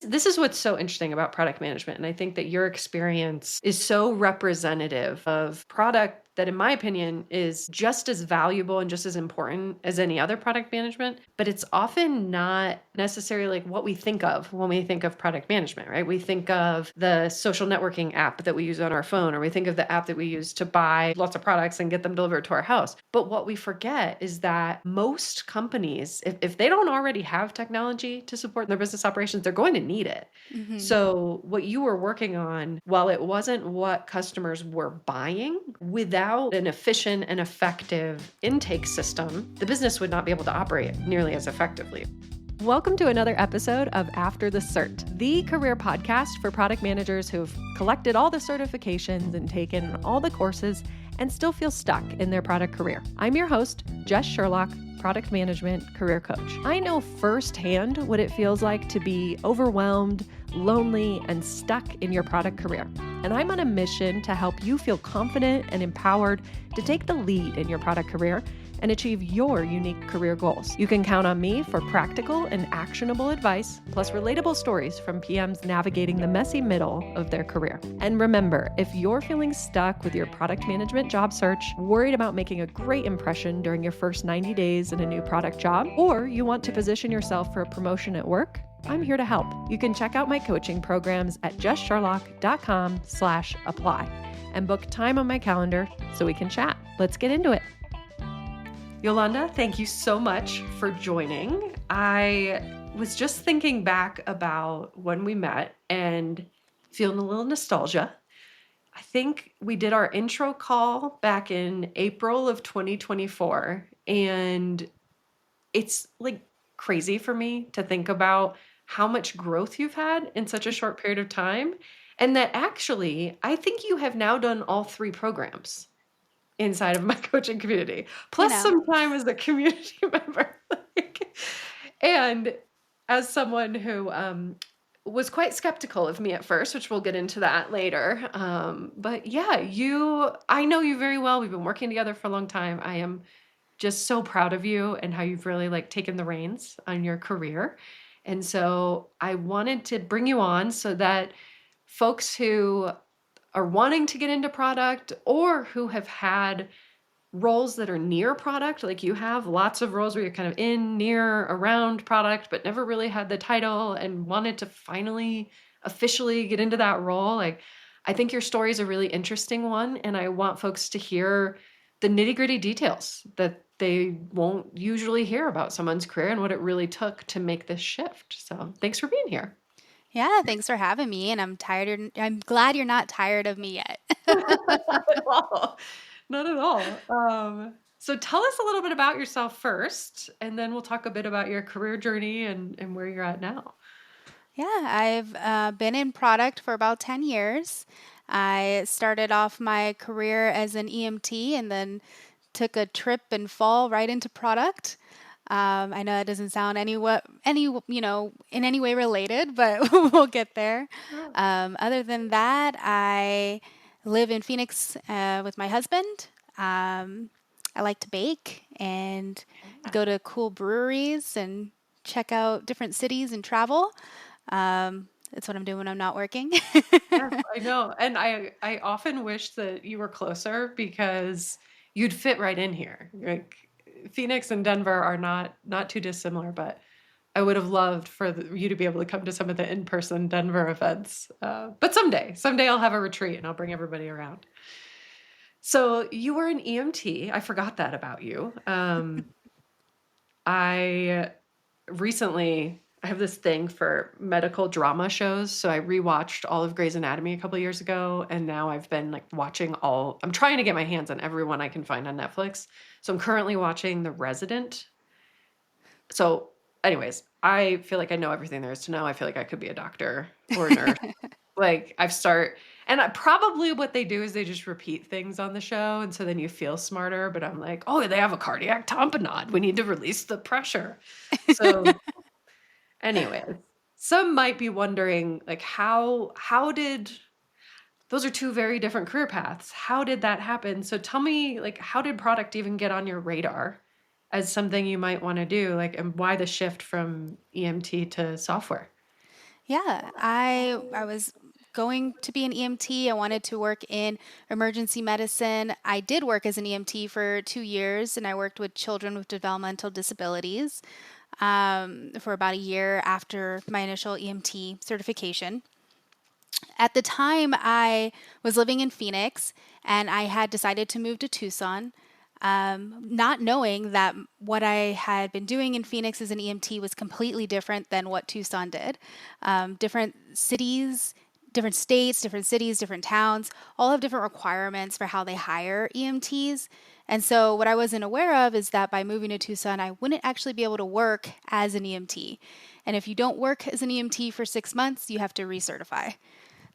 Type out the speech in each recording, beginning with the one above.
This is what's so interesting about product management. And I think that your experience is so representative of product that, in my opinion, is just as valuable and just as important as any other product management. But it's often not necessarily like what we think of when we think of product management, right? We think of the social networking app that we use on our phone, or we think of the app that we use to buy lots of products and get them delivered to our house. But what we forget is that most companies, if they don't already have technology to support their business operations, they're going to need it. Hmm. So what you were working on, while it wasn't what customers were buying, without an efficient and effective intake system, the business would not be able to operate nearly as effectively. Welcome to another episode of After the Cert, the career podcast for product managers who've collected all the certifications and taken all the courses and still feel stuck in their product career. I'm your host, Jess Sherlock, product management career coach. I know firsthand what it feels like to be overwhelmed, lonely, and stuck in your product career. And I'm on a mission to help you feel confident and empowered to take the lead in your product career and achieve your unique career goals. You can count on me for practical and actionable advice, plus relatable stories from PMs navigating the messy middle of their career. And remember, if you're feeling stuck with your product management job search, worried about making a great impression during your first 90 days in a new product job, or you want to position yourself for a promotion at work, I'm here to help. You can check out my coaching programs at justsherlock.com/apply and book time on my calendar so we can chat. Let's get into it. Yolanda, thank you so much for joining. I was just thinking back about when we met and feeling a little nostalgia. I think we did our intro call back in April of 2024, and it's like crazy for me to think about how much growth you've had in such a short period of time. And that actually, I think you have now done all three programs inside of my coaching community, You plus know, some time as a community member. And as someone who was quite skeptical of me at first, which we'll get into that later. But yeah, I know you very well. We've been working together for a long time. I am just so proud of you and how you've really like taken the reins on your career. And so I wanted to bring you on so that folks who are wanting to get into product or who have had roles that are near product, like you have lots of roles where you're kind of in, near, around product, but never really had the title and wanted to finally officially get into that role. Like, I think your story is a really interesting one. And I want folks to hear the nitty-gritty details that they won't usually hear about someone's career and what it really took to make this shift. So thanks for being here. yeah, thanks for having me. And I'm glad you're not tired of me yet. Not at all. Not at all. So tell us a little bit about yourself first, and then we'll talk a bit about your career journey and where you're at now. Yeah, I've been in product for about 10 years. I started off my career as an EMT and then took a trip and fall right into product. I know that doesn't sound in any way related, but we'll get there. Oh, Other than that, I live in Phoenix with my husband. I like to bake and yeah. go to cool breweries and check out different cities and travel. That's what I'm doing when I'm not working. Yes, I know. And I often wish that you were closer because you'd fit right in here. Like Phoenix and Denver are not too dissimilar, but I would have loved for you to be able to come to some of the in-person Denver events. But someday I'll have a retreat and I'll bring everybody around. So you were an EMT. I forgot that about you. I recently I have this thing for medical drama shows. So I rewatched all of Grey's Anatomy a couple of years ago, and now I've been like watching I'm trying to get my hands on everyone I can find on Netflix. So I'm currently watching The Resident. So anyways, I feel like I know everything there is to know. I feel like I could be a doctor or a nurse. Like probably what they do is they just repeat things on the show. And so then you feel smarter, but I'm like, oh, they have a cardiac tamponade. We need to release the pressure. So anyways, some might be wondering like, how did, those are two very different career paths. How did that happen? So tell me, like, how did product even get on your radar as something you might want to do? Like, and why the shift from EMT to software? Yeah, I was going to be an EMT. I wanted to work in emergency medicine. I did work as an EMT for 2 years, and I worked with children with developmental disabilities for about a year after my initial EMT certification. At the time, I was living in Phoenix, and I had decided to move to Tucson, not knowing that what I had been doing in Phoenix as an EMT was completely different than what Tucson did. Different cities, different states, different cities, different towns all have different requirements for how they hire EMTs. And so, what I wasn't aware of is that by moving to Tucson, I wouldn't actually be able to work as an EMT. And if you don't work as an EMT for 6 months, you have to recertify.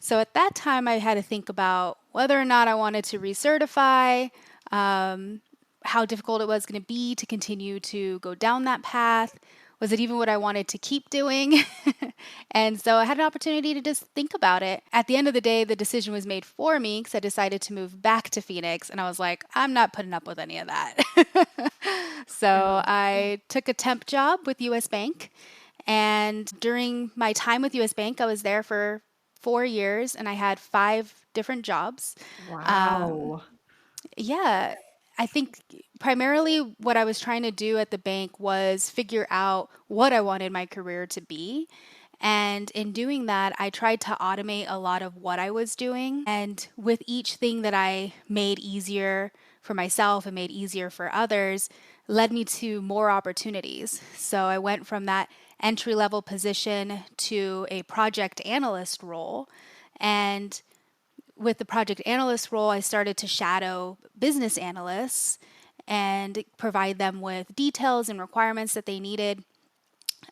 So at that time, I had to think about whether or not I wanted to recertify, how difficult it was going to be to continue to go down that path. Was it even what I wanted to keep doing? And so I had an opportunity to just think about it. At the end of the day, the decision was made for me because I decided to move back to Phoenix. And I was like, I'm not putting up with any of that. So Yeah. I took a temp job with US Bank. And during my time with US Bank, I was there for 4 years and I had five different jobs. Um, Wow. yeah, I think primarily what I was trying to do at the bank was figure out what I wanted my career to be. And in doing that, I tried to automate a lot of what I was doing. And with each thing that I made easier for myself and made easier for others, led me to more opportunities. So I went from that entry level position to a project analyst role. And with the project analyst role, I started to shadow business analysts and provide them with details and requirements that they needed.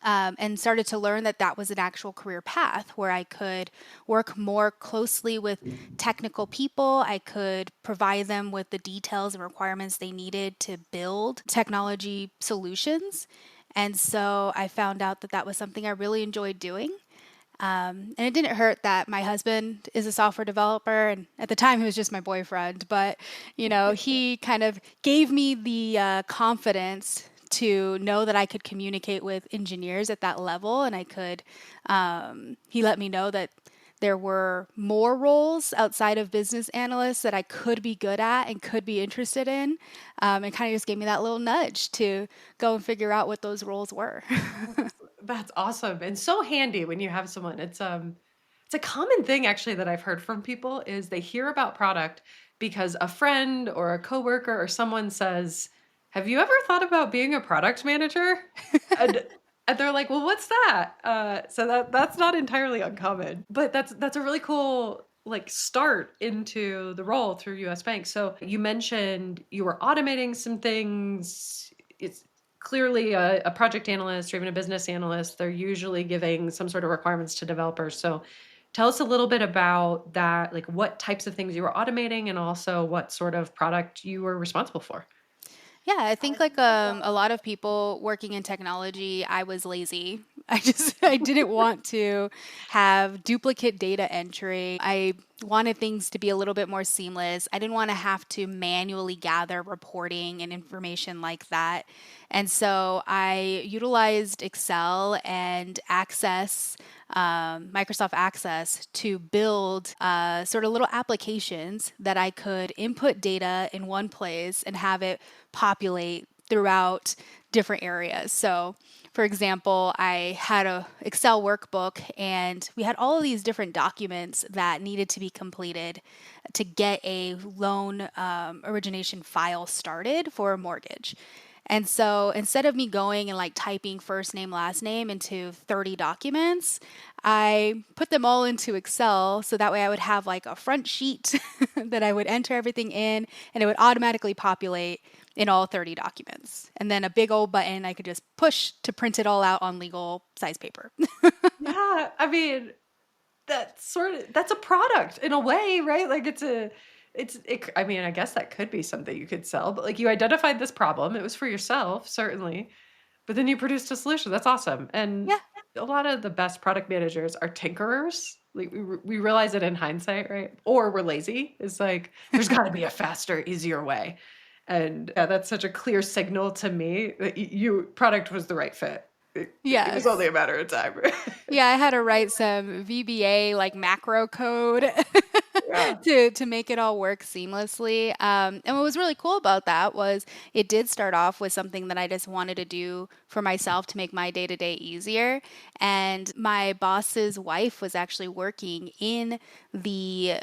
And started to learn that that was an actual career path where I could work more closely with technical people. I could provide them with the details and requirements they needed to build technology solutions. And so I found out that that was something I really enjoyed doing. And it didn't hurt that my husband is a software developer, and at the time he was just my boyfriend. But he kind of gave me the confidence to know that I could communicate with engineers at that level, and I could. He let me know that there were more roles outside of business analysts that I could be good at and could be interested in, and kind of just gave me that little nudge to go and figure out what those roles were. That's awesome and so handy when you have someone. It's a common thing actually that I've heard from people is they hear about product because a friend or a coworker or someone says, "Have you ever thought about being a product manager?" And and they're like, "Well, what's that?" So that's not entirely uncommon, but that's a really cool like start into the role through US Bank. So you mentioned you were automating some things. It's clearly a project analyst or even a business analyst. They're usually giving some sort of requirements to developers. So tell us a little bit about that, like what types of things you were automating and also what sort of product you were responsible for. Yeah, I think like a lot of people working in technology, I was lazy. I didn't want to have duplicate data entry. I wanted things to be a little bit more seamless. I didn't want to have to manually gather reporting and information like that. And so I utilized Excel and Access, Microsoft Access, to build sort of little applications that I could input data in one place and have it populate throughout different areas. So, for example, I had a Excel workbook and we had all of these different documents that needed to be completed to get a loan origination file started for a mortgage. And so instead of me going and like typing first name, last name into 30 documents, I put them all into Excel so that way I would have like a front sheet that I would enter everything in and it would automatically populate in all 30 documents. And then a big old button I could just push to print it all out on legal size paper. Yeah, I mean, that's a product in a way, right? Like I mean, I guess that could be something you could sell, but like you identified this problem, it was for yourself, certainly, but then you produced a solution. That's awesome. And Yeah. a lot of the best product managers are tinkerers. Like we realize it in hindsight, right? Or we're lazy. It's like there's got to be a faster, easier way. And yeah, that's such a clear signal to me that you product was the right fit. It was only Yes. a matter of time. Yeah, I had to write some VBA like macro code Yeah. to make it all work seamlessly. And what was really cool about that was it did start off with something that I just wanted to do for myself to make my day to day easier. And my boss's wife was actually working in the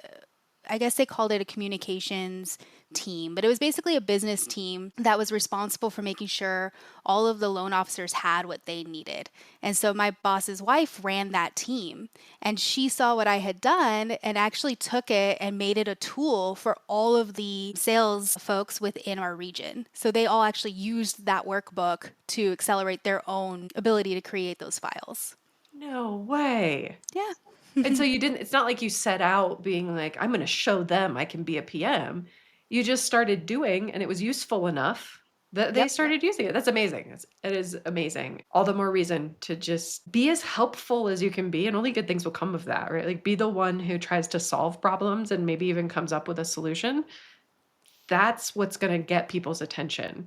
I guess they called it a communications team, but it was basically a business team that was responsible for making sure all of the loan officers had what they needed. And so my boss's wife ran that team, and she saw what I had done and actually took it and made it a tool for all of the sales folks within our region. So they all actually used that workbook to accelerate their own ability to create those files. No way. Yeah. And so you didn't, it's not like you set out being like, I'm going to show them I can be a PM. You just started doing, and it was useful enough that they Yep. started using it. That's amazing. It is amazing. All the more reason to just be as helpful as you can be, and only good things will come of that, right? Like be the one who tries to solve problems and maybe even comes up with a solution. That's what's going to get people's attention.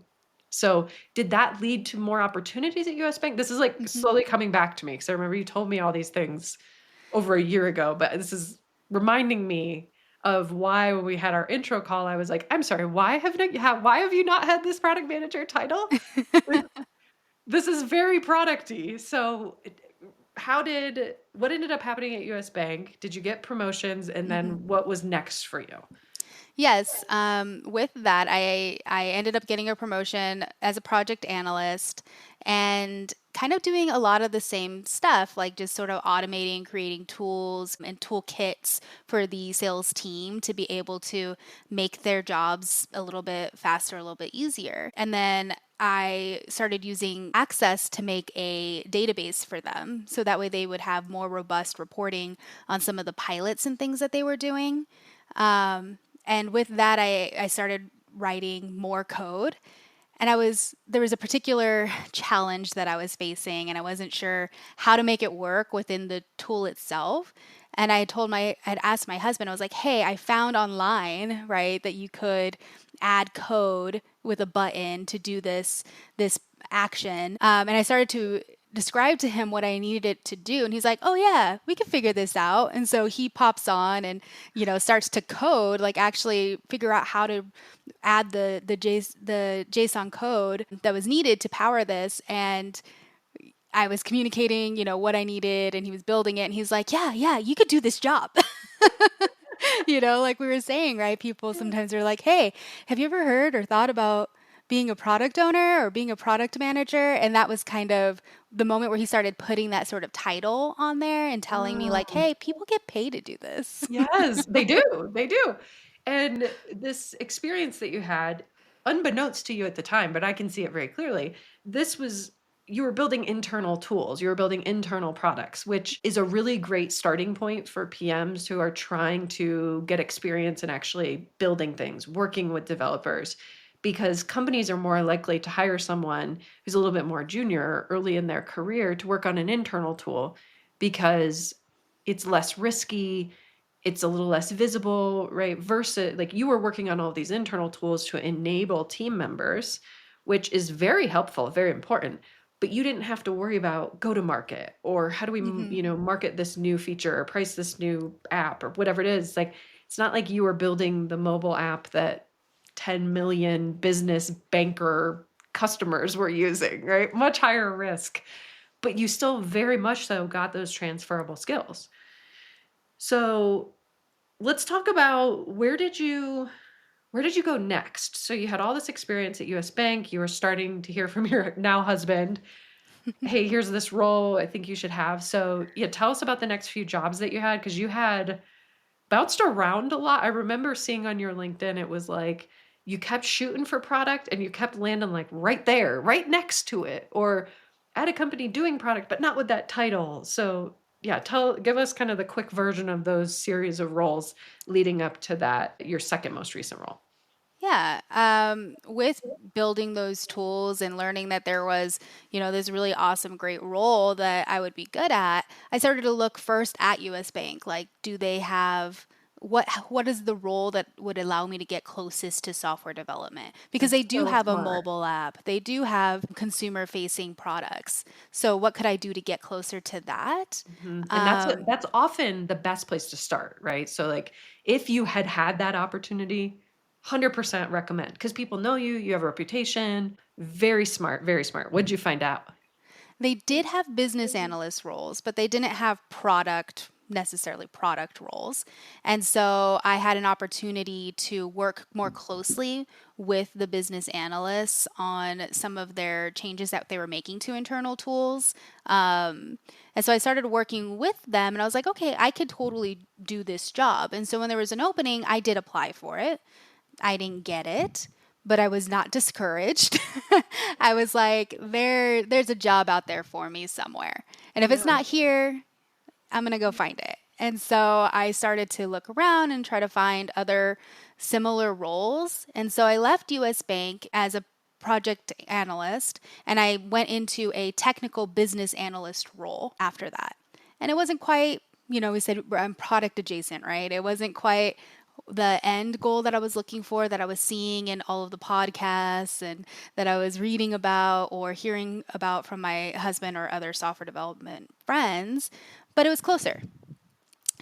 So, did that lead to more opportunities at US Bank? This is like Mhm. slowly coming back to me because I remember you told me all these things over a year ago, but this is reminding me of why when we had our intro call, I was like, I'm sorry, why have you not had this product manager title? Like, this is very producty. So what ended up happening at US Bank? Did you get promotions? And Mhm. then what was next for you? Yes, with that, I ended up getting a promotion as a project analyst and kind of doing a lot of the same stuff, like just sort of automating, creating tools and toolkits for the sales team to be able to make their jobs a little bit faster, a little bit easier. And then I started using Access to make a database for them. So that way they would have more robust reporting on some of the pilots and things that they were doing. And with that, I started writing more code. And there was a particular challenge that I was facing, and I wasn't sure how to make it work within the tool itself. And I'd asked my husband, I was like, hey, I found online, right, that you could add code with a button to do this action. And I started to describe to him what I needed it to do. And he's like, oh, yeah, we can figure this out. And so he pops on and, starts to code, like actually figure out how to add the JSON code that was needed to power this. And I was communicating, what I needed, and he was building it. And he's like, yeah, yeah, you could do this job. Like we were saying, right? People sometimes are like, hey, have you ever heard or thought about being a product owner or being a product manager? And that was kind of the moment where he started putting that sort of title on there and telling me, like, Mm. hey, people get paid to do this. Yes, they do. They do. And this experience that you had, unbeknownst to you at the time, but I can see it very clearly, this was you were building internal tools, you were building internal products, which is a really great starting point for PMs who are trying to get experience in actually building things, working with developers, because companies are more likely to hire someone who's a little bit more junior early in their career to work on an internal tool because it's less risky, it's a little less visible, right? Versus like you were working on all these internal tools to enable team members, which is very helpful, very important. But you didn't have to worry about go to market or how do we, Hmm. market this new feature or price this new app or whatever it is. Like it's not like you were building the mobile app that 10 million business banker customers were using, right? Much higher risk, but you still very much so got those transferable skills. So let's talk about where did you go next? So you had all this experience at US Bank. You were starting to hear from your now husband, hey, here's this role I think you should have. So yeah, tell us about the next few jobs that you had because you had bounced around a lot. I remember seeing on your LinkedIn, it was like you kept shooting for product and you kept landing like right there, right next to it, or at a company doing product, but not with that title. So yeah, give us kind of the quick version of those series of roles leading up to that, your second most recent role. Yeah, with building those tools and learning that there was, this really awesome, great role that I would be good at, I started to look first at US Bank. Like, do they have what is the role that would allow me to get closest to software development? Because they That's do so have a smart. mobile app, they do have consumer facing products. So what could I do to get closer to that? And Um, that's often the best place to start, right? So like if you had that opportunity, 100% recommend because people know you, you have a reputation. Very smart, very smart. What'd you find out? They did have business analyst roles, but they didn't have necessarily product roles. And so I had an opportunity to work more closely with the business analysts on some of their changes that they were making to internal tools. And so I started working with them and I was like, okay, I could totally do this job. And so when there was an opening, I did apply for it. I didn't get it, but I was not discouraged. I was like, there's a job out there for me somewhere. And if it's Yeah, not here, I'm going to go find it. And so I started to look around and try to find other similar roles. And so I left US Bank as a project analyst and I went into a technical business analyst role after that. And it wasn't quite, we said I'm product adjacent, right? It wasn't quite the end goal that I was looking for, that I was seeing in all of the podcasts and that I was reading about or hearing about from my husband or other software development friends, but it was closer.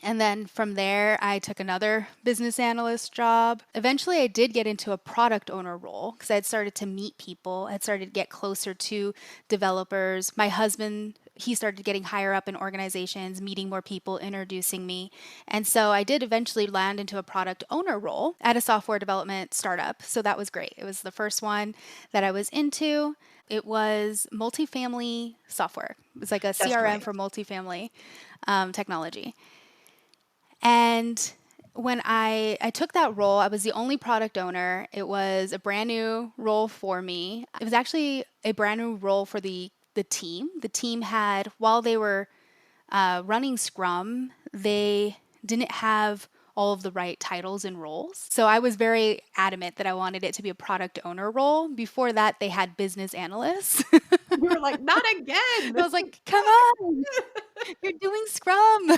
And then from there, I took another business analyst job. Eventually, I did get into a product owner role because I had started to meet people. I had started to get closer to developers. My husband, he started getting higher up in organizations, meeting more people, introducing me. And so I did eventually land into a product owner role at a software development startup. So that was great. It was the first one that I was into. It was multifamily software. It was like a that's CRM great. for multifamily technology. And when I took that role, I was the only product owner. It was a brand new role for me. It was actually a brand new role for the team. The team had, while they were running Scrum, they didn't have all of the right titles and roles. So I was very adamant that I wanted it to be a product owner role. Before that, they had business analysts. You were like, not I again. was like, come on, you're doing Scrum.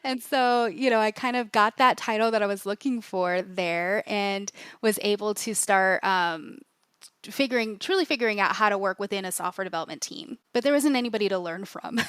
And so, I kind of got that title that I was looking for there and was able to start truly figuring out how to work within a software development team. But there wasn't anybody to learn from.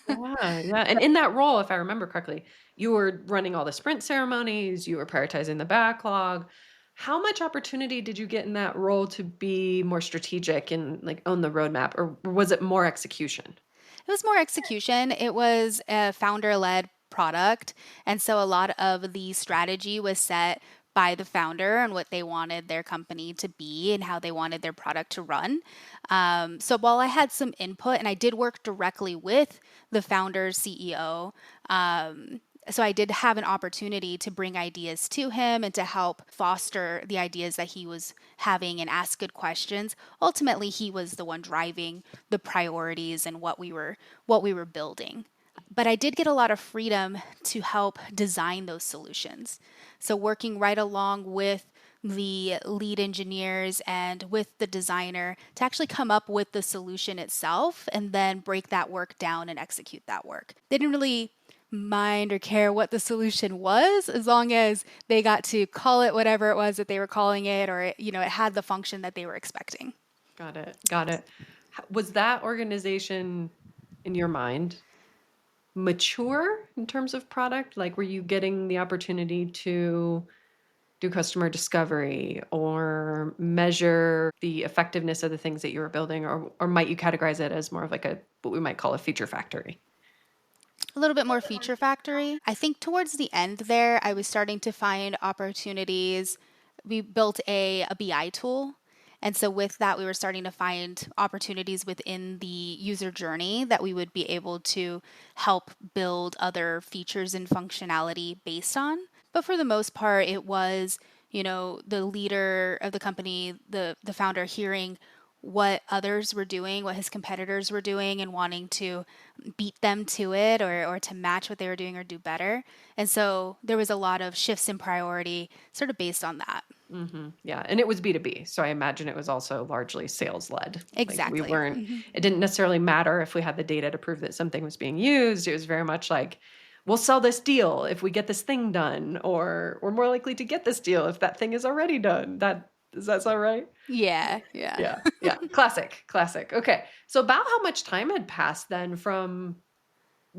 Yeah, yeah. And in that role, if I remember correctly, you were running all the sprint ceremonies, you were prioritizing the backlog. How much opportunity did you get in that role to be more strategic and like own the roadmap, or was it more execution? It was more execution. It was a founder led product. And so a lot of the strategy was set by the founder and what they wanted their company to be and how they wanted their product to run. So while I had some input and I did work directly with the founder's CEO, so I did have an opportunity to bring ideas to him and to help foster the ideas that he was having and ask good questions. Ultimately, he was the one driving the priorities and what we were building. But I did get a lot of freedom to help design those solutions. So working right along with the lead engineers and with the designer to actually come up with the solution itself and then break that work down and execute that work. They didn't really mind or care what the solution was as long as they got to call it whatever it was that they were calling it, or it had the function that they were expecting. Got it. Got it. Was that organization in your mind mature in terms of product? Like, were you getting the opportunity to do customer discovery or measure the effectiveness of the things that you were building, or might you categorize it as more of like a what we might call a feature factory? A little bit more feature factory. I think towards the end there, I was starting to find opportunities. We built a BI tool. And so with that, we were starting to find opportunities within the user journey that we would be able to help build other features and functionality based on. But for the most part, it was, the leader of the company, the founder hearing what others were doing, what his competitors were doing, and wanting to beat them to it or to match what they were doing or do better. And so there was a lot of shifts in priority sort of based on that. Yeah, and it was B2B, so I imagine it was also largely sales led. Like we Exactly. weren't, it didn't necessarily matter if we had the data to prove that something was being used. It was very much like we'll sell this deal if we get this thing done, or we're more likely to get this deal if that thing is already done. Does that sound right? Yeah, yeah. Yeah. Yeah. Classic. Classic. Okay. So about how much time had passed then from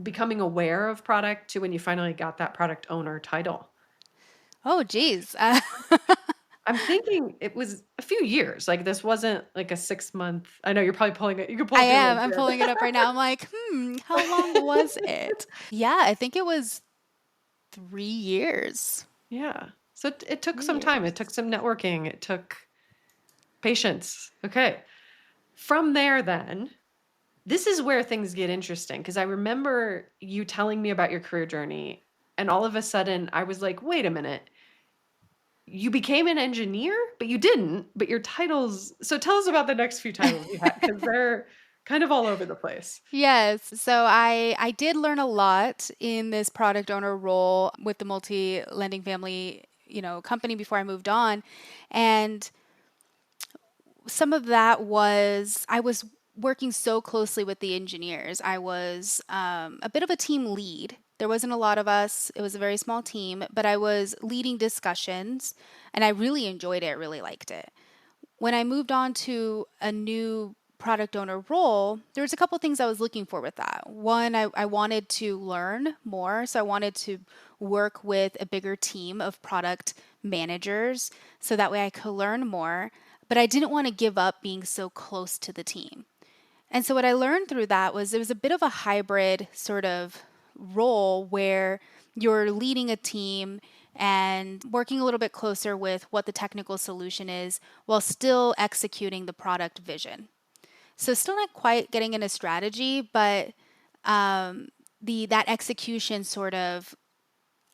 becoming aware of product to when you finally got that product owner title? Oh, geez. I'm thinking it was a few years. Like this wasn't like a 6 month. I know you're probably pulling it. You can pull I up your am. little I'm grid. pulling it up right now. I'm like, how long was it? Yeah, I think it was 3 years. Yeah. So it took Three some time. It years. took some networking. It took patience. Okay. From there, then, this is where things get interesting because I remember you telling me about your career journey. And all of a sudden, I was like, wait a minute. You became an engineer, but you didn't. But your titles. So tell us about the next few titles you had because they're kind of all over the place. Yes. So I did learn a lot in this product owner role with the multi lending family, company before I moved on. And some of that was I was working so closely with the engineers. I was a bit of a team lead. There wasn't a lot of us, it was a very small team, but I was leading discussions and I really enjoyed it, really liked it. When I moved on to a new product owner role, there was a couple things I was looking for with that. One, I wanted to learn more. So I wanted to work with a bigger team of product managers so that way I could learn more. But I didn't want to give up being so close to the team. And so what I learned through that was it was a bit of a hybrid sort of role where you're leading a team and working a little bit closer with what the technical solution is while still executing the product vision. So still not quite getting into strategy, but the that execution sort of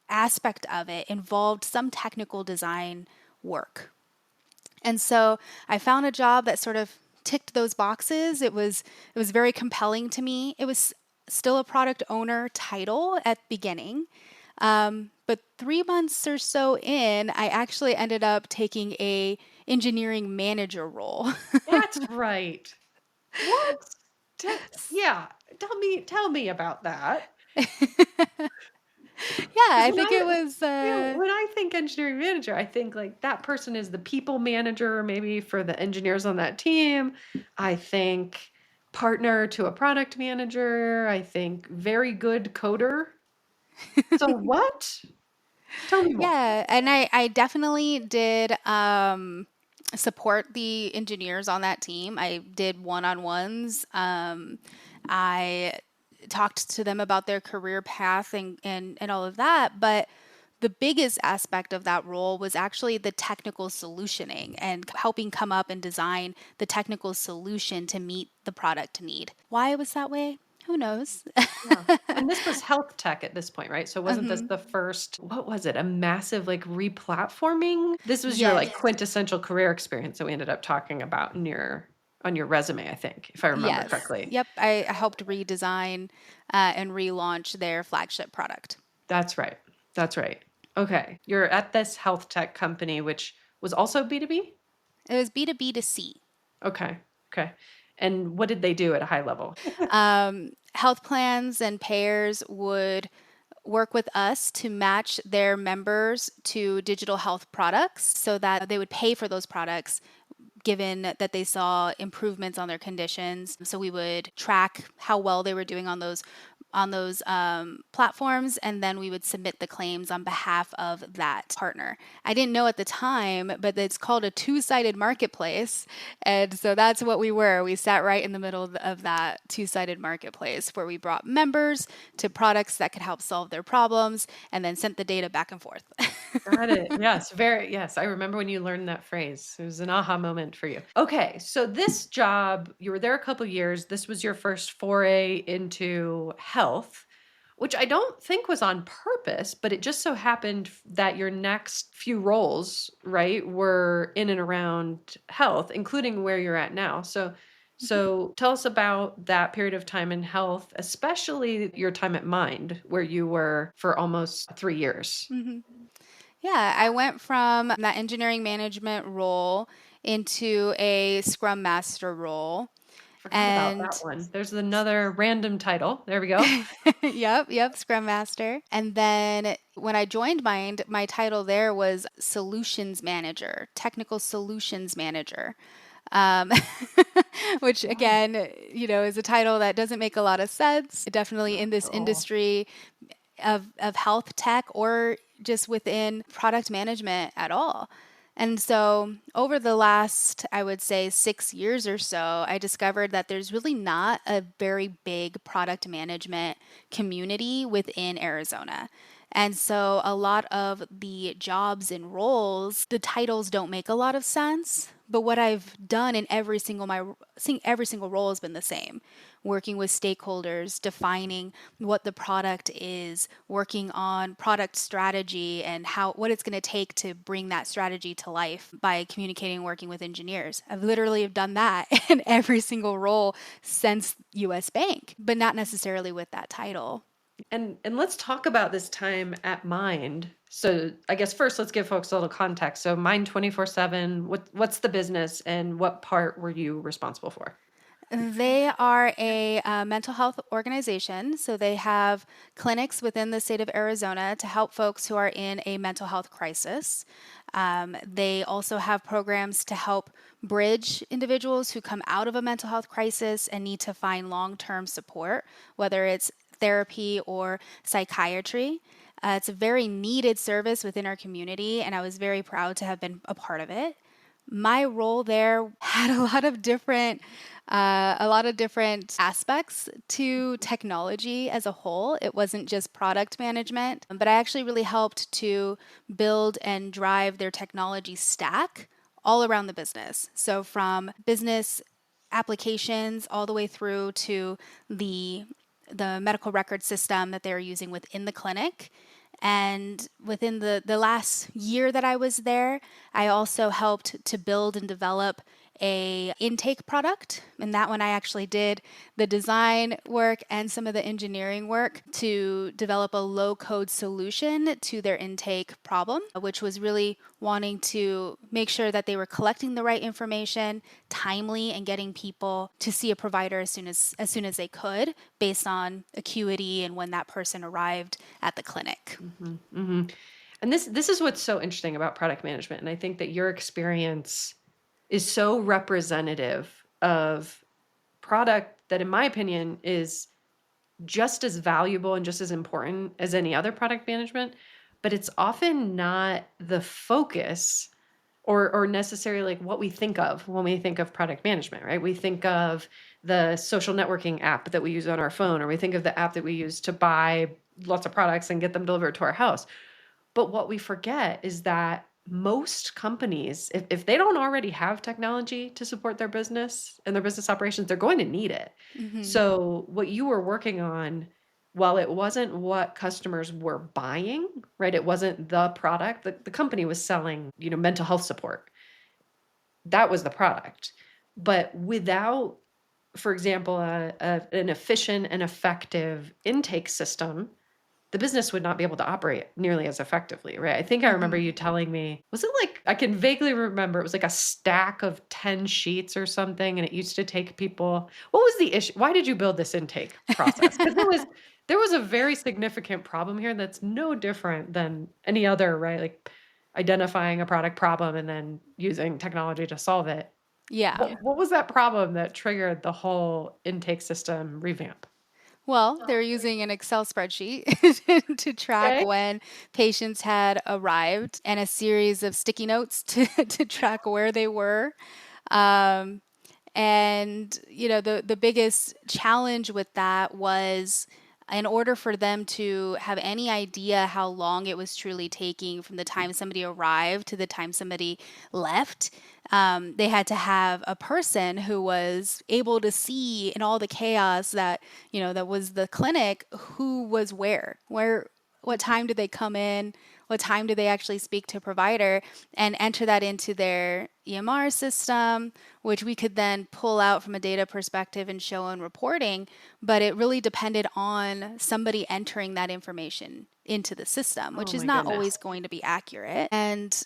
aspect of it involved some technical design work. And so I found a job that sort of ticked those boxes. It was very compelling to me. It was still a product owner title at the beginning. But 3 months or so in, I actually ended up taking a engineering manager role. That's right. What? Te- yeah. Tell me about that. Yeah, Because I think it was when I think engineering manager, I think like that person is the people manager, maybe for the engineers on that team. I think partner to a product manager. I think very good coder. So what? Tell me more. yeah, and I definitely did support the engineers on that team. I did one-on-ones. I talked to them about their career path and all of that. But the biggest aspect of that role was actually the technical solutioning and helping come up and design the technical solution to meet the product need. Why it was that way? Who knows? Yeah. And this was health tech at this point, right? So wasn't this Mhm. the first, what was it, a massive like replatforming? This was your like Yes. quintessential career experience that we ended up talking about on your resume, I think, if I remember Yes. correctly. Yep. I helped redesign and relaunch their flagship product. That's right. That's right. Okay. You're at this health tech company, which was also B2B? It was B2B to C. Okay. Okay. And what did they do at a high level? Health plans and payers would work with us to match their members to digital health products so that they would pay for those products given that they saw improvements on their conditions. So we would track how well they were doing on those platforms, and then we would submit the claims on behalf of that partner. I didn't know at the time, but it's called a two-sided marketplace, and so that's what we were. We sat right in the middle of that two-sided marketplace where we brought members to products that could help solve their problems, and then sent the data back and forth. Got it. Yes, very. Yes, I remember when you learned that phrase. It was an aha moment for you. Okay, so this job, you were there a couple years. This was your first foray into health, which I don't think was on purpose, but it just so happened that your next few roles, right, were in and around health, including where you're at now. So tell us about that period of time in health, especially your time at Mind, where you were for almost 3 years. Mhm. Yeah, I went from that engineering management role into a Scrum Master role. Forgot about that And one. There's another random title. There we go. yep, Scrum Master. And then when I joined Mind, my title there was Solutions Manager, Technical Solutions Manager. Um, which Wow. again, is a title that doesn't make a lot of sense. Definitely Not in at this all. industry of health tech or just within product management at all. And so, over the last, I would say, 6 years or so, I discovered that there's really not a very big product management community within Arizona. And so, a lot of the jobs and roles, the titles don't make a lot of sense. But what I've done in every single role has been the same: working with stakeholders, defining what the product is, working on product strategy and what it's going to take to bring that strategy to life by communicating and working with engineers. I've literally done that in every single role since US Bank, but not necessarily with that title. And let's talk about this time at Mind. So I guess first let's give folks a little context. So Mind 24/7, what's the business and what part were you responsible for? They are a mental health organization. So they have clinics within the state of Arizona to help folks who are in a mental health crisis. They also have programs to help bridge individuals who come out of a mental health crisis and need to find long term support, whether it's therapy or psychiatry. It's a very needed service within our community, and I was very proud to have been a part of it. My role there had a lot of different aspects to technology as a whole. It wasn't just product management, but I actually really helped to build and drive their technology stack all around the business. So from business applications all the way through to the the medical record system that they're using within the clinic. And within the last year that I was there, I also helped to build and develop a intake product, and that one I actually did the design work and some of the engineering work to develop a low code solution to their intake problem, which was really wanting to make sure that they were collecting the right information timely and getting people to see a provider as soon as they could based on acuity and when that person arrived at the clinic. Hmm. And this is what's so interesting about product management. And I think that your experience is so representative of product that, in my opinion, is just as valuable and just as important as any other product management, but it's often not the focus or necessarily like what we think of when we think of product management, right? We think of the social networking app that we use on our phone, or we think of the app that we use to buy lots of products and get them delivered to our house. But what we forget is that most companies, if they don't already have technology to support their business and their business operations, they're going to need it. Hmm. So, what you were working on, while it wasn't what customers were buying, right? It wasn't the product. The company was selling, mental health support. That was the product. But without, for example, an efficient and effective intake system, the business would not be able to operate nearly as effectively, right? I think I remember Hmm. you telling me, was it like, I can vaguely remember it was like a stack of 10 sheets or something, and it used to take people, what was the issue? Why did you build this intake process? Because there was a very significant problem here that's no different than any other, right? Like identifying a product problem and then using technology to solve it. Yeah. What was that problem that triggered the whole intake system revamp? Well, they're using an Excel spreadsheet to track Okay. when patients had arrived and a series of sticky notes to track where they were. Um, and the biggest challenge with that was in order for them to have any idea how long it was truly taking from the time somebody arrived to the time somebody left, they had to have a person who was able to see in all the chaos that was the clinic who was where what time did they come in, what time do they actually speak to a provider, and enter that into their EMR system, which we could then pull out from a data perspective and show in reporting. But it really depended on somebody entering that information into the system, Oh which is my not goodness. always going to be accurate. And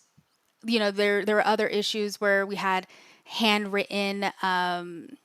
there were other issues where we had handwritten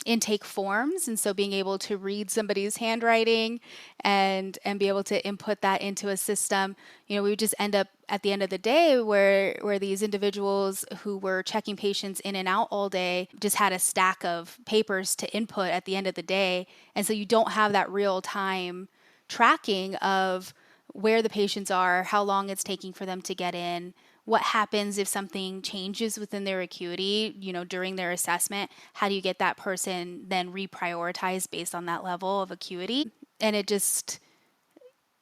intake forms, and so being able to read somebody's handwriting and be able to input that into a system, we would just end up at the end of the day where these individuals who were checking patients in and out all day just had a stack of papers to input at the end of the day, and so you don't have that real time tracking of where the patients are, how long it's taking for them to get in, what happens if something changes within their acuity, during their assessment. How do you get that person then reprioritized based on that level of acuity? And it just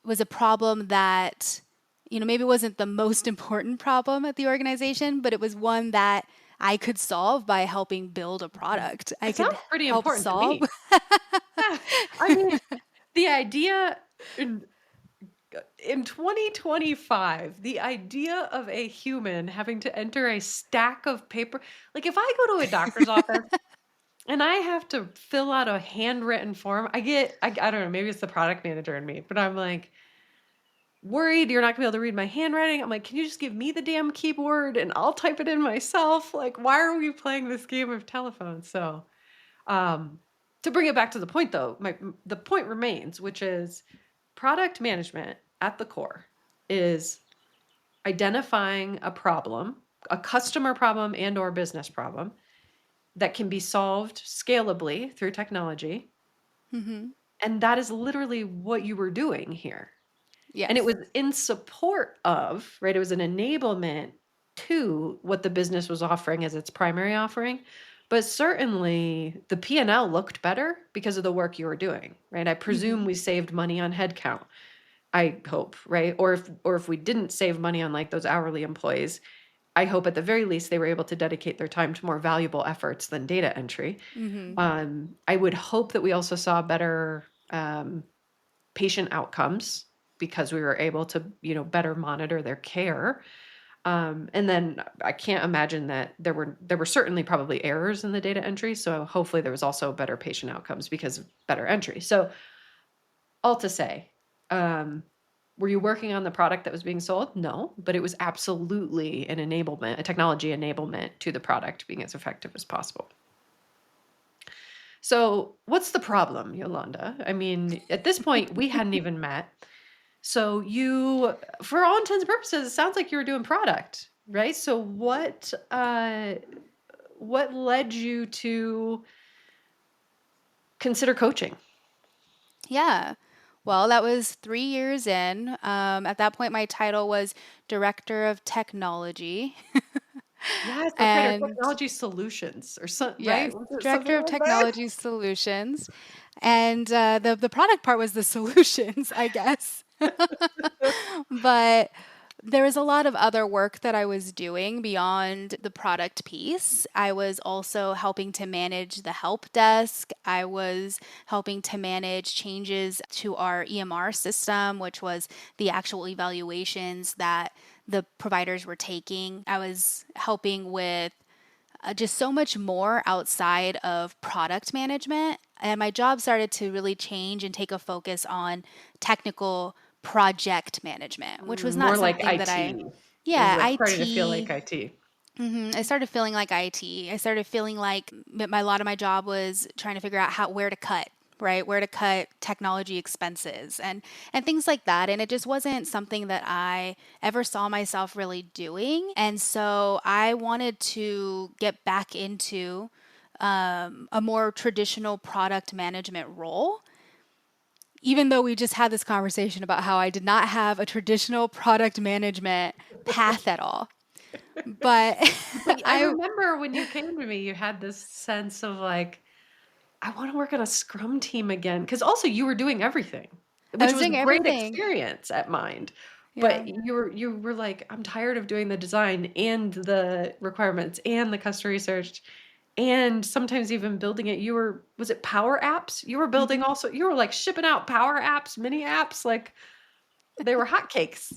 was a problem that, maybe wasn't the most important problem at the organization, but it was one that I could solve by helping build a product. I It could sounds pretty help important to solve. me. Yeah. I mean, the idea in 2025, the idea of a human having to enter a stack of paper, like if I go to a doctor's office and I have to fill out a handwritten form, I don't know, maybe it's the product manager in me, but I'm like worried you're not gonna be able to read my handwriting. I'm like, can you just give me the damn keyboard and I'll type it in myself? Like, why are we playing this game of telephone? So, um, to bring it back to the point though, the point remains, which is product management at the core is identifying a problem, a customer problem and or business problem that can be solved scalably through technology. Mm-hmm. And that is literally what you were doing here. And it Yes. was in support of, right? It was an enablement to what the business was offering as its primary offering. But certainly the P&L looked better because of the work you were doing, right? I presume Mm-hmm. we saved money on headcount. I hope, right? Or if we didn't save money on like those hourly employees, I hope at the very least they were able to dedicate their time to more valuable efforts than data entry. Mm-hmm. I would hope that we also saw better patient outcomes because we were able to, better monitor their care. And then I can't imagine that there were certainly probably errors in the data entry. So hopefully there was also better patient outcomes because of better entry. So all to say, um, were you working on the product that was being sold? No, but it was absolutely an enablement, a technology enablement to the product being as effective as possible. So, what's the problem, Yolanda? I mean, at this point, we hadn't even met. So, for all intents and purposes, it sounds like you were doing product, right? So, what led you to consider coaching? Yeah. Well, that was 3 years in. At that point, my title was Director of Technology. Yes, that's right. Or And technology solutions, or something, right? yes, Was it something Director of like that? Technology Solutions. And the product part was the solutions, I guess. But there was a lot of other work that I was doing beyond the product piece. I was also helping to manage the help desk. I was helping to manage changes to our EMR system, which was the actual evaluations that the providers were taking. I was helping with just so much more outside of product management. And my job started to really change and take a focus on technical project management, which was not More like something that IT. Is yeah, it starting to feel like IT. IT? I started feeling like IT. I started feeling like a lot of my job was trying to figure out where to cut, right? Where to cut technology expenses and things like that. And it just wasn't something that I ever saw myself really doing. And so I wanted to get back into a more traditional product management role. Even though we just had this conversation about how I did not have a traditional product management path at all. But But I I remember when you came to me, you had this sense of like, I want to work on a scrum team again. Because also you were doing everything, I which was was doing great everything. experience at Mind. Yeah. But you were like, I'm tired of doing the design and the requirements and the customer research and sometimes even building it. Was it Power Apps? You were building also, you were like shipping out Power Apps, mini apps, like they were hotcakes.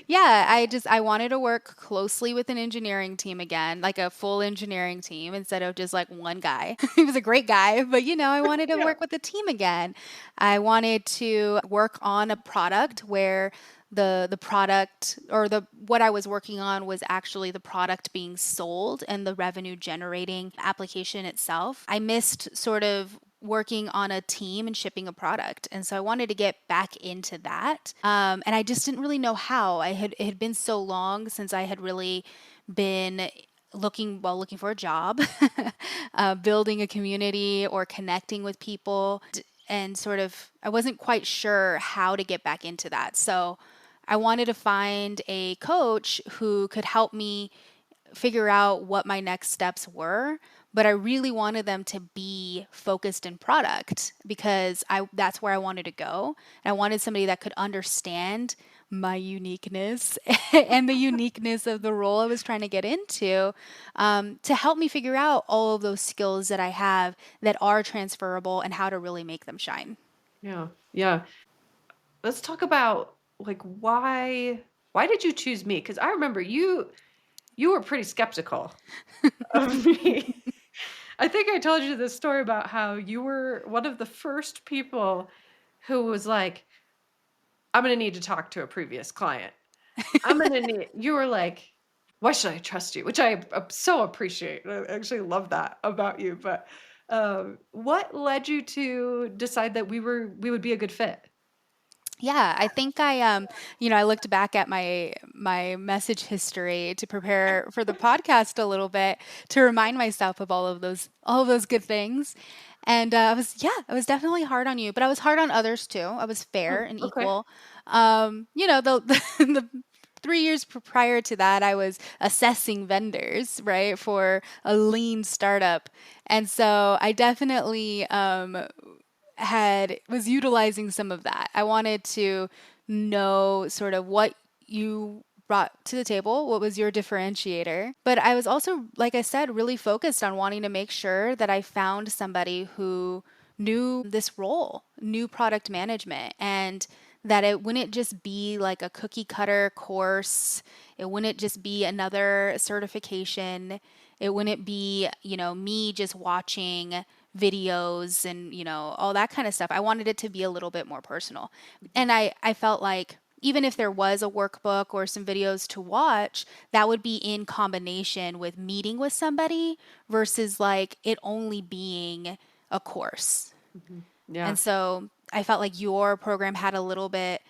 Yeah, I wanted to work closely with an engineering team again, like a full engineering team instead of just like one guy. He was a great guy, but I wanted to Yeah. work with a team again. I wanted to work on a product where the product or the what I was working on was actually the product being sold and the revenue generating application itself. I missed sort of working on a team and shipping a product. And so I wanted to get back into that. And I just didn't really know how. It had been so long since I had really been looking for a job, building a community or connecting with people. And sort of, I wasn't quite sure how to get back into that. So I wanted to find a coach who could help me figure out what my next steps were, but I really wanted them to be focused in product because I that's where I wanted to go. And I wanted somebody that could understand my uniqueness and the uniqueness of the role I was trying to get into, to help me figure out all of those skills that I have that are transferable and how to really make them shine. Yeah. Yeah. Let's talk about like why did you choose me? Because I remember you were pretty skeptical of me. I think I told you this story about how you were one of the first people who was like, I'm gonna need to talk to a previous client. You were like, why should I trust you? Which I so appreciate. I actually love that about you. But what led you to decide that we would be a good fit? Yeah, I think I looked back at my message history to prepare for the podcast a little bit to remind myself of all of those good things. And I was definitely hard on you, but I was hard on others too. I was fair and Okay. equal. The 3 years prior to that, I was assessing vendors, right, for a lean startup. And so I definitely had was utilizing some of that. I wanted to know sort of what you brought to the table, what was your differentiator. But I was also, like I said, really focused on wanting to make sure that I found somebody who knew this role, knew product management, and that it wouldn't just be like a cookie cutter course. It wouldn't just be another certification. It wouldn't be, me just watching videos and, all that kind of stuff. I wanted it to be a little bit more personal. And I felt like even if there was a workbook or some videos to watch, that would be in combination with meeting with somebody versus like it only being a course. Mhm. Yeah. And so I felt like your program had a little bit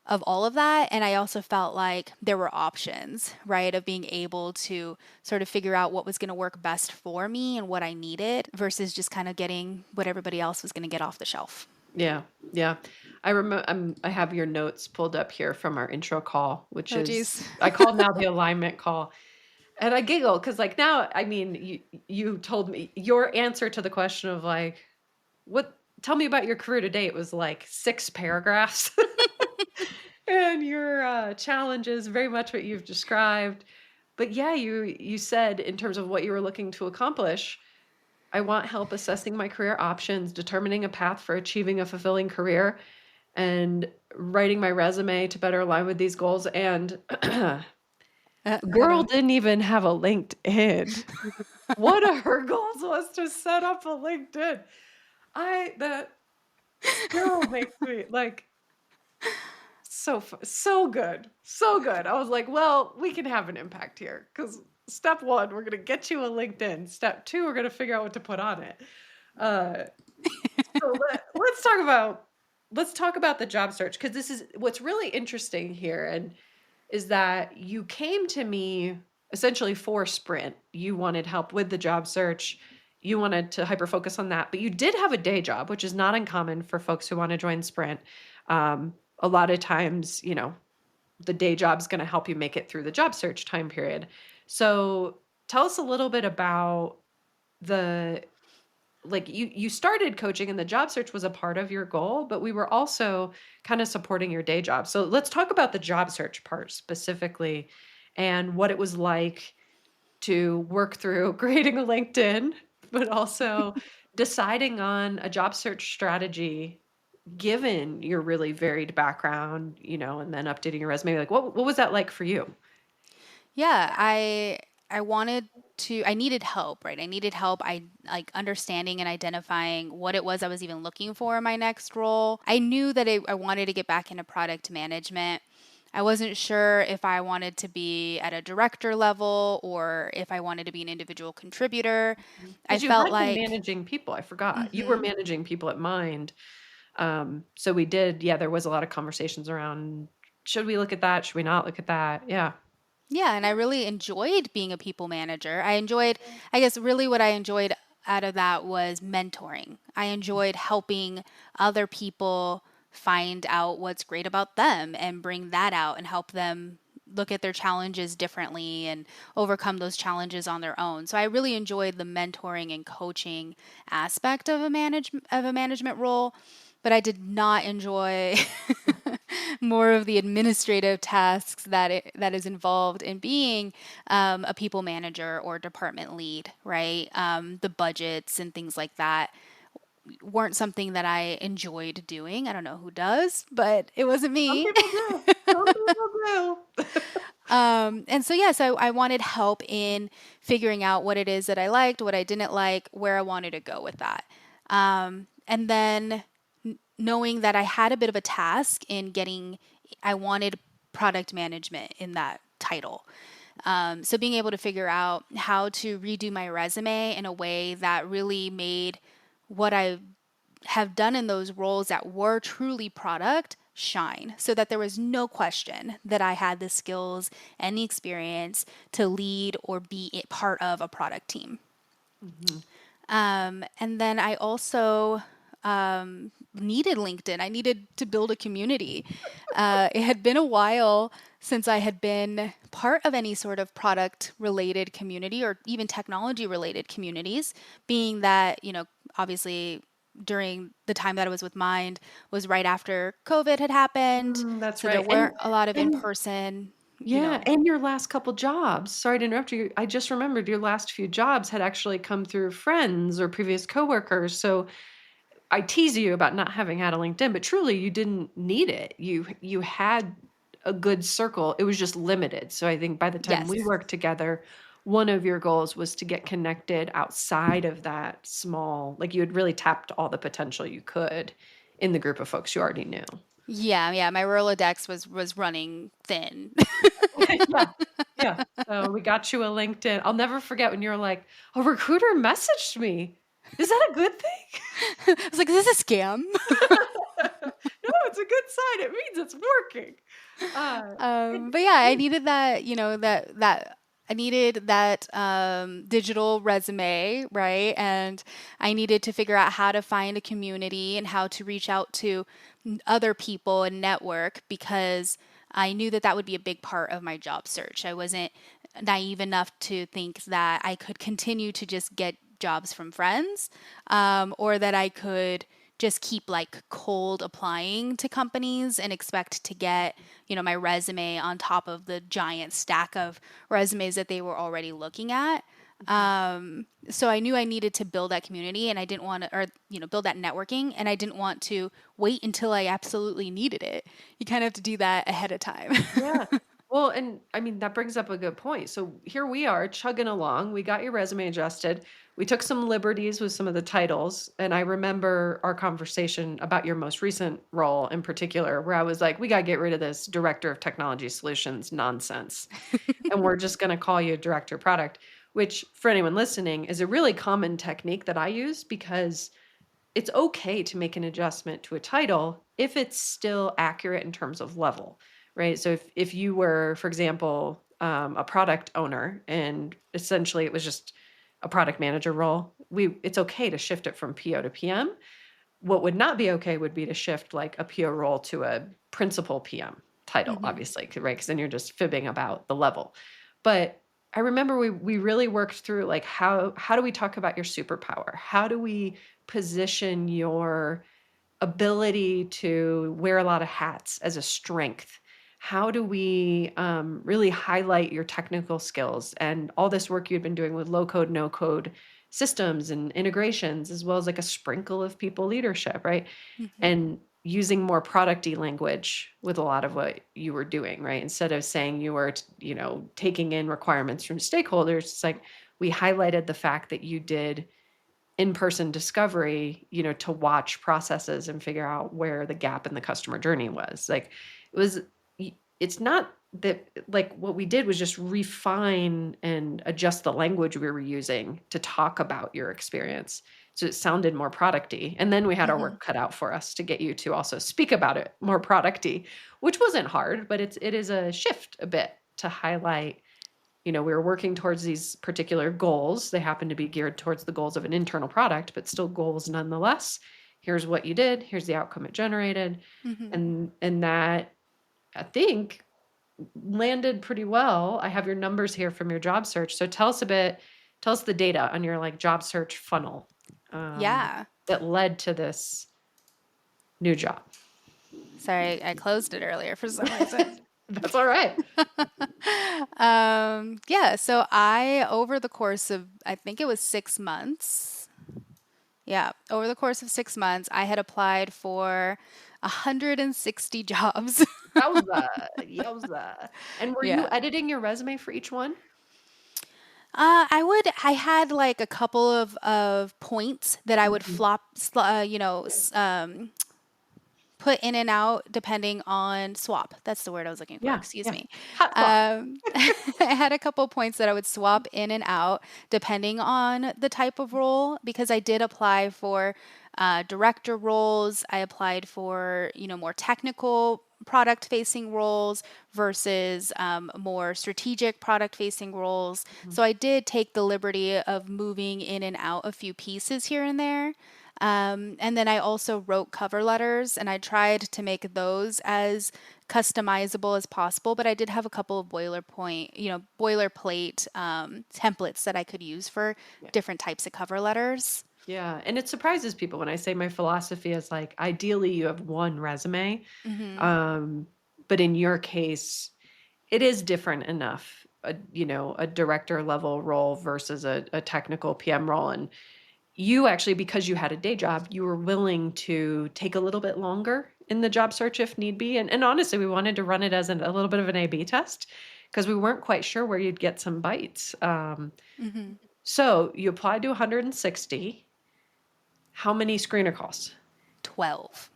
of all of that. And I also felt like there were options, right? Of being able to sort of figure out what was going to work best for me and what I needed versus just kind of getting what everybody else was going to get off the shelf. Yeah. Yeah. I remember I have your notes pulled up here from our intro call, which Oh, is geez. I call now the alignment call. And I giggle because like now, I mean, you told me your answer to the question of like, what tell me about your career today. It was like 6 paragraphs. And your challenge is very much what you've described. But yeah, you said in terms of what you were looking to accomplish, I want help assessing my career options, determining a path for achieving a fulfilling career, and writing my resume to better align with these goals. And I girl don't. didn't even have a LinkedIn. One of her goals was to set up a LinkedIn. That still makes me like so good. So good. I was like, well, we can have an impact here because step one, we're going to get you a LinkedIn. Step two, we're going to figure out what to put on it. Uh, so let's talk about the job search because this is what's really interesting here and is that you came to me essentially for Sprint. You wanted help with the job search. You wanted to hyper focus on that, but you did have a day job, which is not uncommon for folks who want to join Sprint. A lot of times, the day job's going to help you make it through the job search time period. So tell us a little bit about the like you started coaching and the job search was a part of your goal, but we were also kind of supporting your day job. So let's talk about the job search part specifically and what it was like to work through creating a LinkedIn, but also deciding on a job search strategy given your really varied background, and then updating your resume, like what was that like for you? Yeah, I wanted I needed help, right? I needed help I like understanding and identifying what it was I was even looking for in my next role. I knew that I wanted to get back into product management. I wasn't sure if I wanted to be at a director level or if I wanted to be an individual contributor. I Because you had felt been like, managing people, I forgot. You were mhm. managing people at Mind. So we did, yeah, there was a lot of conversations around, should we look at that? Should we not look at that? Yeah. Yeah, and I really enjoyed being a people manager. I guess, really what I enjoyed out of that was mentoring. I enjoyed helping other people find out what's great about them and bring that out and help them look at their challenges differently and overcome those challenges on their own. So I really enjoyed the mentoring and coaching aspect of a management role, but I did not enjoy more of the administrative tasks that is involved in being a people manager or department lead, right? The budgets and things like that weren't something that I enjoyed doing. I don't know who does, but it wasn't Some me. people do. Some people do. And so, yes, I wanted help in figuring out what it is that I liked, what I didn't like, where I wanted to go with that. And then knowing that I had a bit of a task in I wanted product management in that title. So being able to figure out how to redo my resume in a way that really made what I have done in those roles that were truly product shine, so that there was no question that I had the skills and the experience to lead or be part of a product team. Mhm. And then I also needed LinkedIn. I needed to build a community. It had been a while since I had been part of any sort of product related community or even technology related communities, being that, obviously during the time that I was with Mind was right after COVID had happened. That's So there right. weren't a lot of in And person, yeah, and your last couple jobs. Sorry to interrupt you. I just remembered your last few jobs had actually come through friends or previous coworkers. So I tease you about not having had a LinkedIn, but truly you didn't need it. You had a good circle. It was just limited. So I think by the time we yes. worked together, one of your goals was to get connected outside of that small, like you had really tapped all the potential you could in the group of folks you already knew. Yeah, yeah, my Rolodex was running thin. Yeah. Yeah. So we got you a LinkedIn. I'll never forget when you were like, a recruiter messaged me. Is that a good thing? I was like, "Is this a scam?" No, it's a good sign. It means it's working. And But yeah, I yeah. needed that, that I needed that digital resume, right? And I needed to figure out how to find a community and how to reach out to other people and network, because I knew that that would be a big part of my job search. I wasn't naive enough to think that I could continue to just get jobs from friends, or that I could just keep like cold applying to companies and expect to get, my resume on top of the giant stack of resumes that they were already looking at. So I knew I needed to build that community, and I didn't want to, or, build that networking, and I didn't want to wait until I absolutely needed it. You kind of have to do that ahead of time. Yeah. Well, and I mean, that brings up a good point. So here we are chugging along. We got your resume adjusted. We took some liberties with some of the titles. And I remember our conversation about your most recent role in particular, where I was like, we got to get rid of this director of technology solutions nonsense. And we're just going to call you director of product, which for anyone listening is a really common technique that I use because it's okay to make an adjustment to a title if it's still accurate in terms of level, right? So if you were, for example, a product owner and essentially it was just a product manager role, it's okay to shift it from PO to PM. What would not be okay would be to shift like a PO role to a principal PM title, Hmm. obviously, right? Because then you're just fibbing about the level. But I remember we really worked through like how do we talk about your superpower? How do we position your ability to wear a lot of hats as a strength? How do we really highlight your technical skills and all this work you'd been doing with low code, no code systems and integrations, as well as like a sprinkle of people leadership, right? Hmm. And using more producty language with a lot of what you were doing, right? Instead of saying you were, taking in requirements from stakeholders, it's like we highlighted the fact that you did in-person discovery, to watch processes and figure out where the gap in the customer journey was. Like it was, it's not that like what we did was just refine and adjust the language we were using to talk about your experience. So it sounded more producty. And then we had our Hmm. work cut out for us to get you to also speak about it more producty, which wasn't hard, but it is a shift a bit to highlight, we were working towards these particular goals. They happen to be geared towards the goals of an internal product, but still goals nonetheless. Here's what you did. Here's the outcome it generated. Hmm. And that, I think, landed pretty well. I have your numbers here from your job search. So tell us the data on your like job search funnel Yeah. that led to this new job. Sorry, I closed it earlier for some reason. That's all right. Yeah, so over the course of, I think it was 6 months. Yeah, over the course of 6 months, I had applied for 160 jobs. Yowza. Yowza. And were you Yeah. editing your resume for each one? I had like a couple of points that I would Mhm. flop, put in and out depending on swap. That's the word I was looking for. Yeah. Excuse Yeah. me. Hot swap. I had a couple points that I would swap in and out depending on the type of role because I did apply for director roles. I applied for, more technical product facing roles versus more strategic product facing roles. So I did take the liberty of moving in and out a few pieces here and there. And then I also wrote cover letters and I tried to make those as customizable as possible, but I did have a couple of boilerplate templates that I could use for Yeah. different types of cover letters. Yeah. And it surprises people when I say my philosophy is like, ideally, you have one resume. Hmm. Um, but in your case, it is different enough, a director level role versus a technical PM role. And you actually, because you had a day job, you were willing to take a little bit longer in the job search if need be. And honestly, we wanted to run it as a little bit of an A/B test because we weren't quite sure where you'd get some bites. Hmm. So you applied to 160. How many screener calls? 12.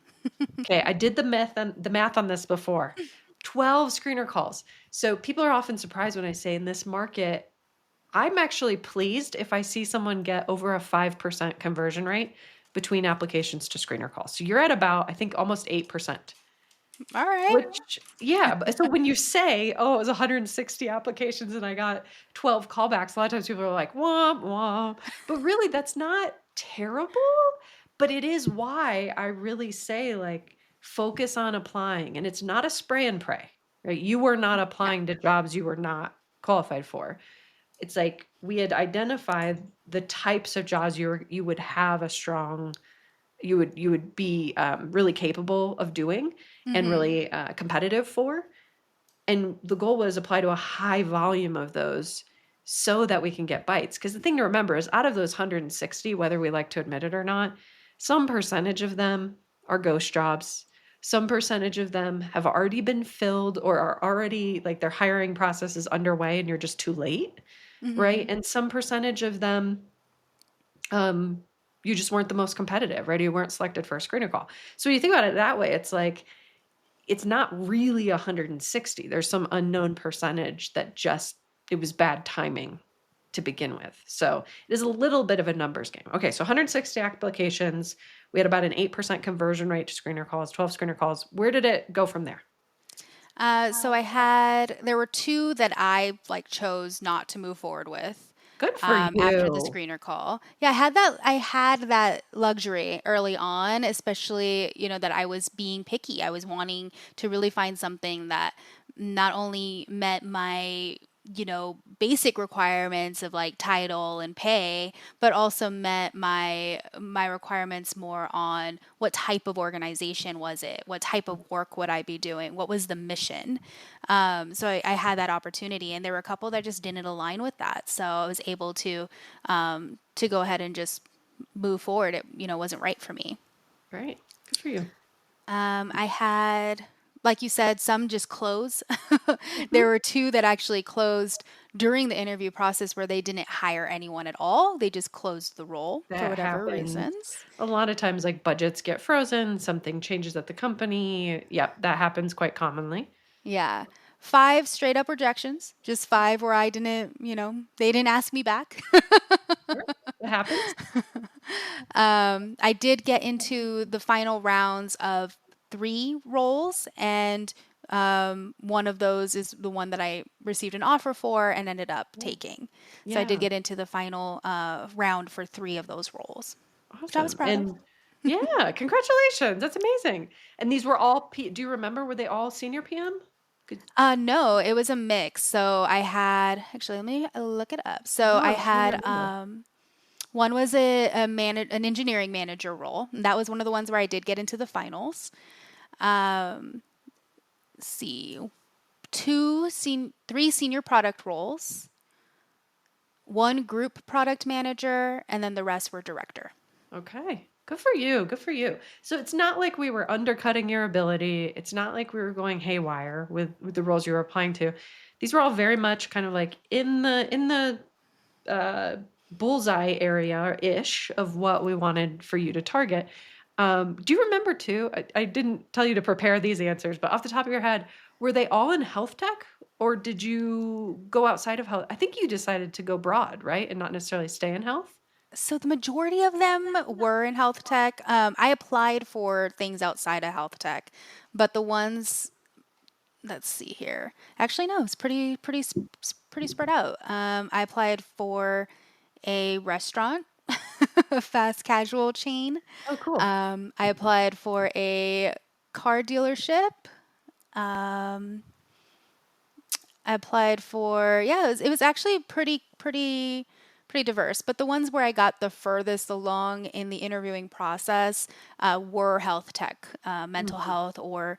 Okay, I did the math on this before. 12 screener calls. So people are often surprised when I say in this market, I'm actually pleased if I see someone get over a 5% conversion rate between applications to screener calls. So you're at about, I think, almost 8%. All right. Which, yeah. So when you say, oh, it was 160 applications and I got 12 callbacks, a lot of times people are like, womp, womp. But really, that's not terrible. But it is why I really say, like, focus on applying. And it's not a spray and pray, right? You were not Yeah. applying to jobs you were not qualified for. It's like we had identified the types of jobs you would have a strong, you would be really capable of doing and Hmm. really competitive for. And the goal was apply to a high volume of those so that we can get bites. Because the thing to remember is out of those 160, whether we like to admit it or not, some percentage of them are ghost jobs. Some percentage of them have already been filled or are already like their hiring process is underway and you're just too late, right? Hmm. And some percentage of them, um, you just weren't the most competitive, right? You weren't selected for a screener call. So when you think about it that way, it's like it's not really 160. There's some unknown percentage that just it was bad timing to begin with. So it is a little bit of a numbers game. Okay, so 160 applications. We had about an 8% conversion rate to screener calls, 12 screener calls. Where did it go from there? So there were two that I like chose not to move forward with. Good for After the you. screener call. Yeah, I had that luxury early on, especially, that I was being picky. I was wanting to really find something that not only met my, basic requirements of like title and pay, but also met my requirements more on what type of organization was it? What type of work would I be doing? What was the mission? So I had that opportunity, and there were a couple that just didn't align with that. So I was able to go ahead and just move forward. It wasn't right for me. Right. Good for you. I had, like you said, some just close. There Mhm. were two that actually closed during the interview process where they didn't hire anyone at all. They just closed the role for That whatever happens. reasons. A lot of times, like budgets get frozen, something changes at the company. Yep, that happens quite commonly. Yeah. Five straight up rejections, just five where I didn't, they didn't ask me back. Sure. It happens. I did get into the final rounds of three roles, and one of those is the one that I received an offer for and ended up Yeah. taking. So I did Yeah. get into the final round for three of those roles, which I was Awesome. proud of. And yeah, congratulations. That's amazing. And these were all do you remember, were they all senior PM? Good. No, it was a mix. So I had, actually, let me look it up. So No, I I'm trying to had remember. one was an engineering manager role. And that was one of the ones where I did get into the finals. Let's see, three senior product roles, one group product manager, and then the rest were director. Okay. Good for you. Good for you. So it's not like we were undercutting your ability. It's not like we were going haywire with the roles you were applying to. These were all very much kind of like in the uh, bullseye area ish of what we wanted for you to target. Do you remember too? I didn't tell you to prepare these answers, but off the top of your head, were they all in health tech, or did you go outside of health? I think you decided to go broad, right, and not necessarily stay in health. So the majority of them were in health tech. I applied for things outside of health tech, but the ones, let's see here. Actually, no, it's pretty spread out. I applied for a restaurant, a fast casual chain. Oh, cool. I applied for a car dealership. Um, I applied for, yeah, it was actually pretty diverse. But the ones where I got the furthest along in the interviewing process were health tech, mental Mhm. health, or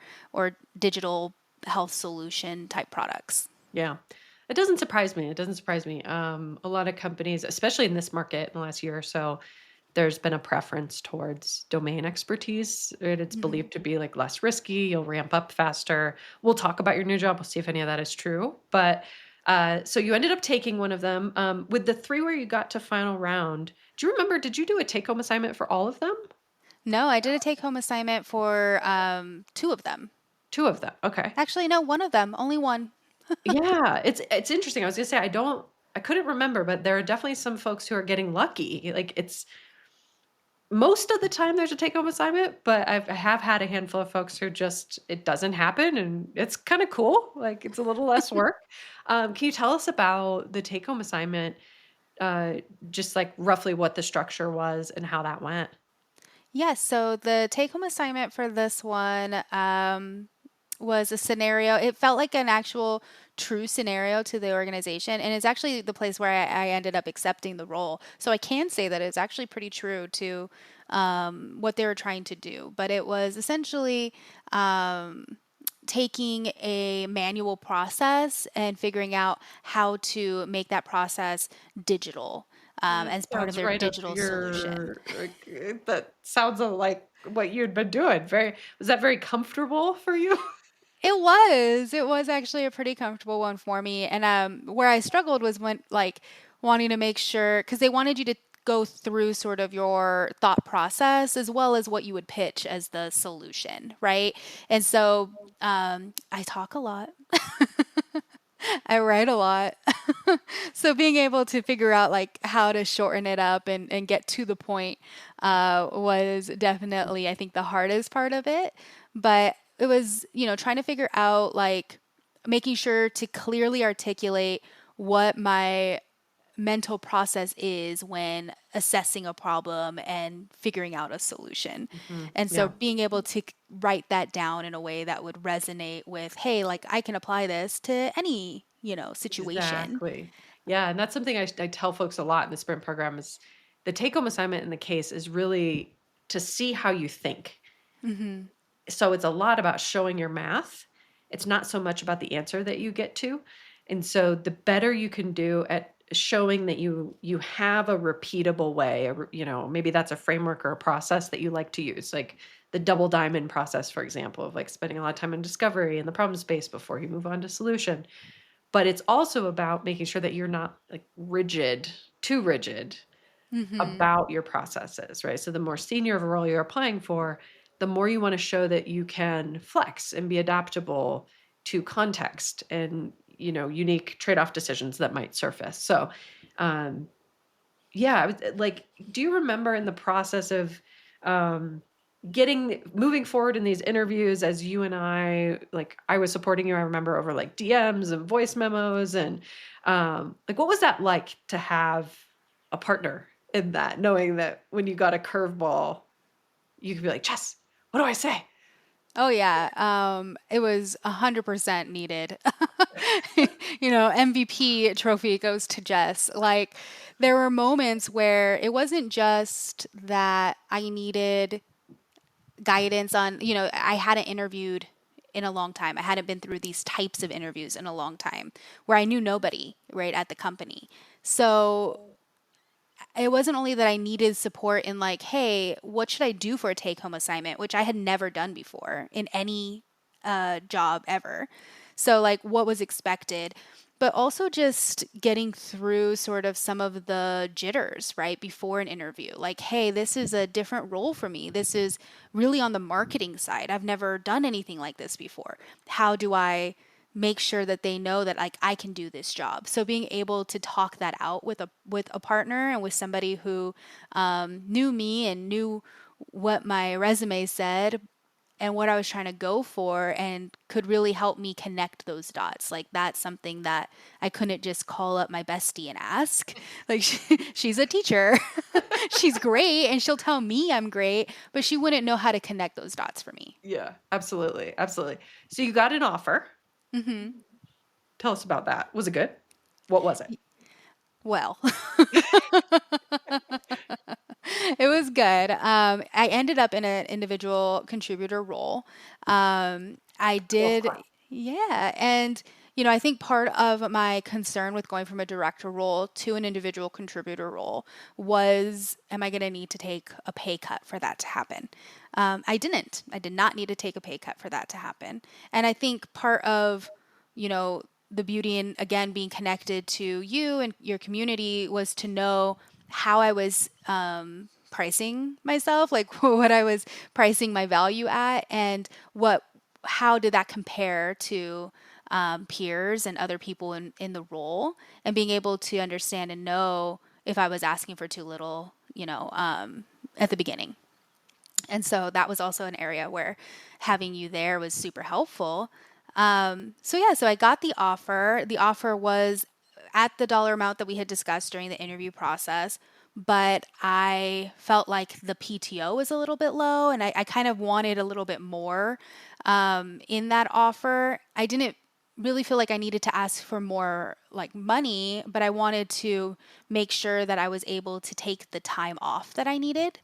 digital health solution type products. Yeah. It doesn't surprise me. It doesn't surprise me. A lot of companies, especially in this market in the last year or so, there's been a preference towards domain expertise. And it's Mhm. believed to be like less risky. You'll ramp up faster. We'll talk about your new job. We'll see if any of that is true. But so you ended up taking one of them. With the three where you got to final round, do you remember? Did you do a take home assignment for all of them? No, I did a take home assignment for two of them. Two of them. Okay. Actually, no, one of them, only one. Yeah, it's interesting. I was gonna say I couldn't remember, but there are definitely some folks who are getting lucky. Like it's most of the time there's a take home assignment, but I have had a handful of folks who just it doesn't happen, and it's kind of cool. Like it's a little less work. Can you tell us about the take home assignment? Uh, just like roughly what the structure was and how that went. Yes, so the take home assignment for this one was a scenario. It felt like an actual true scenario to the organization. And it's actually the place where I ended up accepting the role. So I can say that it's actually pretty true to what they were trying to do. But it was essentially taking a manual process and figuring out how to make that process digital That as part of sounds their right up digital solution. your that sounds like what you'd been doing. Very was that very comfortable for you? It was. It was actually a pretty comfortable one for me. And where I struggled was when like wanting to make sure because they wanted you to go through sort of your thought process as well as what you would pitch as the solution, right? And so I talk a lot. I write a lot. So being able to figure out like how to shorten it up and get to the point was definitely, I think, the hardest part of it. But it was, trying to figure out like making sure to clearly articulate what my mental process is when assessing a problem and figuring out a solution. Mhm. And so Yeah. being able to write that down in a way that would resonate with, hey, like I can apply this to any, situation. Exactly. Yeah, and that's something I tell folks a lot in the sprint program is the take home assignment in the case is really to see how you think. Hmm. So it's a lot about showing your math. It's not so much about the answer that you get to. And so the better you can do at showing that you have a repeatable way, maybe that's a framework or a process that you like to use. Like the double diamond process, for example, of like spending a lot of time in discovery and the problem space before you move on to solution. But it's also about making sure that you're not like rigid, too rigid Mhm. about your processes, right? So the more senior of a role you're applying for, the more you want to show that you can flex and be adaptable to context and, unique trade-off decisions that might surface. So, um, yeah, like, do you remember in the process of um, moving forward in these interviews as you and I was supporting you, I remember over like DMs and voice memos and like, what was that like to have a partner in that, knowing that when you got a curveball, you could be like, Jess, what do I say? Oh yeah, it was 100% needed. MVP trophy goes to Jess. Like there were moments where it wasn't just that I needed guidance on, I hadn't interviewed in a long time. I hadn't been through these types of interviews in a long time where I knew nobody right at the company. So it wasn't only that I needed support in like, hey, what should I do for a take home assignment, which I had never done before in any job ever. So, like, what was expected, but also just getting through sort of some of the jitters, right, before an interview. Like, hey, this is a different role for me. This is really on the marketing side. I've never done anything like this before. How do I make sure that they know that like I can do this job. So being able to talk that out with a partner and with somebody who knew me and knew what my resume said and what I was trying to go for and could really help me connect those dots. Like that's something that I couldn't just call up my bestie and ask. Like she's a teacher. She's great and she'll tell me I'm great, but she wouldn't know how to connect those dots for me. Yeah, absolutely. Absolutely. So you got an offer. Hmm. Tell us about that. Was it good? What was it? Well, it was good. I ended up in an individual contributor role. I Cool. did, yeah. And, I think part of my concern with going from a director role to an individual contributor role was, am I going to need to take a pay cut for that to happen? I didn't. I did not need to take a pay cut for that to happen. And I think part of, the beauty in again being connected to you and your community was to know how I was pricing myself, like what I was pricing my value at, and how did that compare to peers and other people in the role, and being able to understand and know if I was asking for too little, at the beginning. And so that was also an area where having you there was super helpful. So yeah, so I got the offer. The offer was at the dollar amount that we had discussed during the interview process, but I felt like the PTO was a little bit low, and I kind of wanted a little bit more in that offer. I didn't really feel like I needed to ask for more like money, but I wanted to make sure that I was able to take the time off that I needed.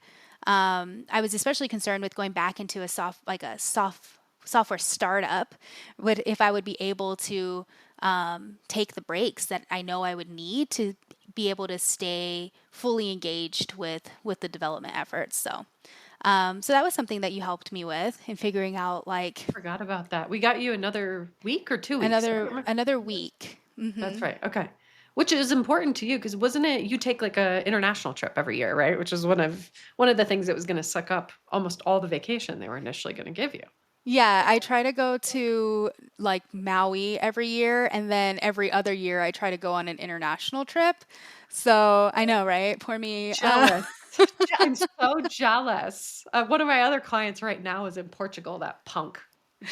I was especially concerned with going back into a software startup, would if I would be able to take the breaks that I know I would need to be able to stay fully engaged with the development efforts. So that was something that you helped me with in figuring out like Forgot about that. We got you another week or 2 weeks. I don't another remember. another week. That's Hmm. right. Okay. Which is important to you because wasn't it you take like a international trip every year, right? Which is one of the things that was going to suck up almost all the vacation they were initially going to give you. Yeah, I try to go to like Maui every year, and then every other year I try to go on an international trip. So I know, right? Poor me. Jealous. I'm so jealous. One of my other clients right now is in Portugal, that punk.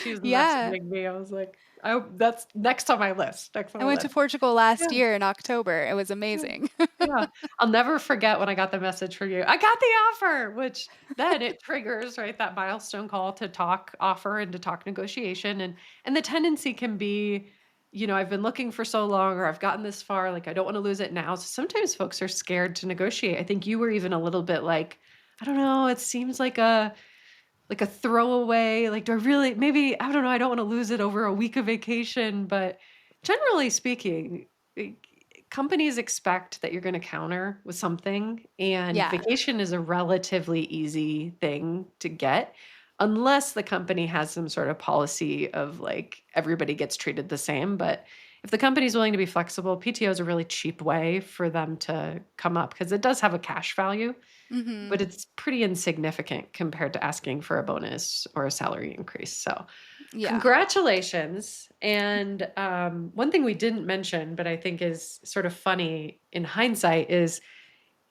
She was Yeah, messaging me. I was like, oh, that's next on my list. Next on I my went to list. Portugal last Yeah. year in October. It was Yeah. amazing. Yeah. I'll never forget when I got the message from you. I got the offer, which then it triggers, right, that milestone call to talk offer and to talk negotiation. And the tendency can be, I've been looking for so long or I've gotten this far, like I don't want to lose it now. So sometimes folks are scared to negotiate. I think you were even a little bit like, I don't know, it seems like a throwaway, like do I really maybe I don't know, I don't want to lose it over a week of vacation, but generally speaking, eh, companies expect that you're going to counter with something and Yeah. vacation is a relatively easy thing to get. unless the company has some sort of policy of like everybody gets treated the same. But if the company's willing to be flexible, PTO is a really cheap way for them to come up because it does have a cash value, Mm-hmm. but it's pretty insignificant compared to asking for a bonus or a salary increase. So, Yeah. congratulations. And one thing we didn't mention, but I think is sort of funny in hindsight, is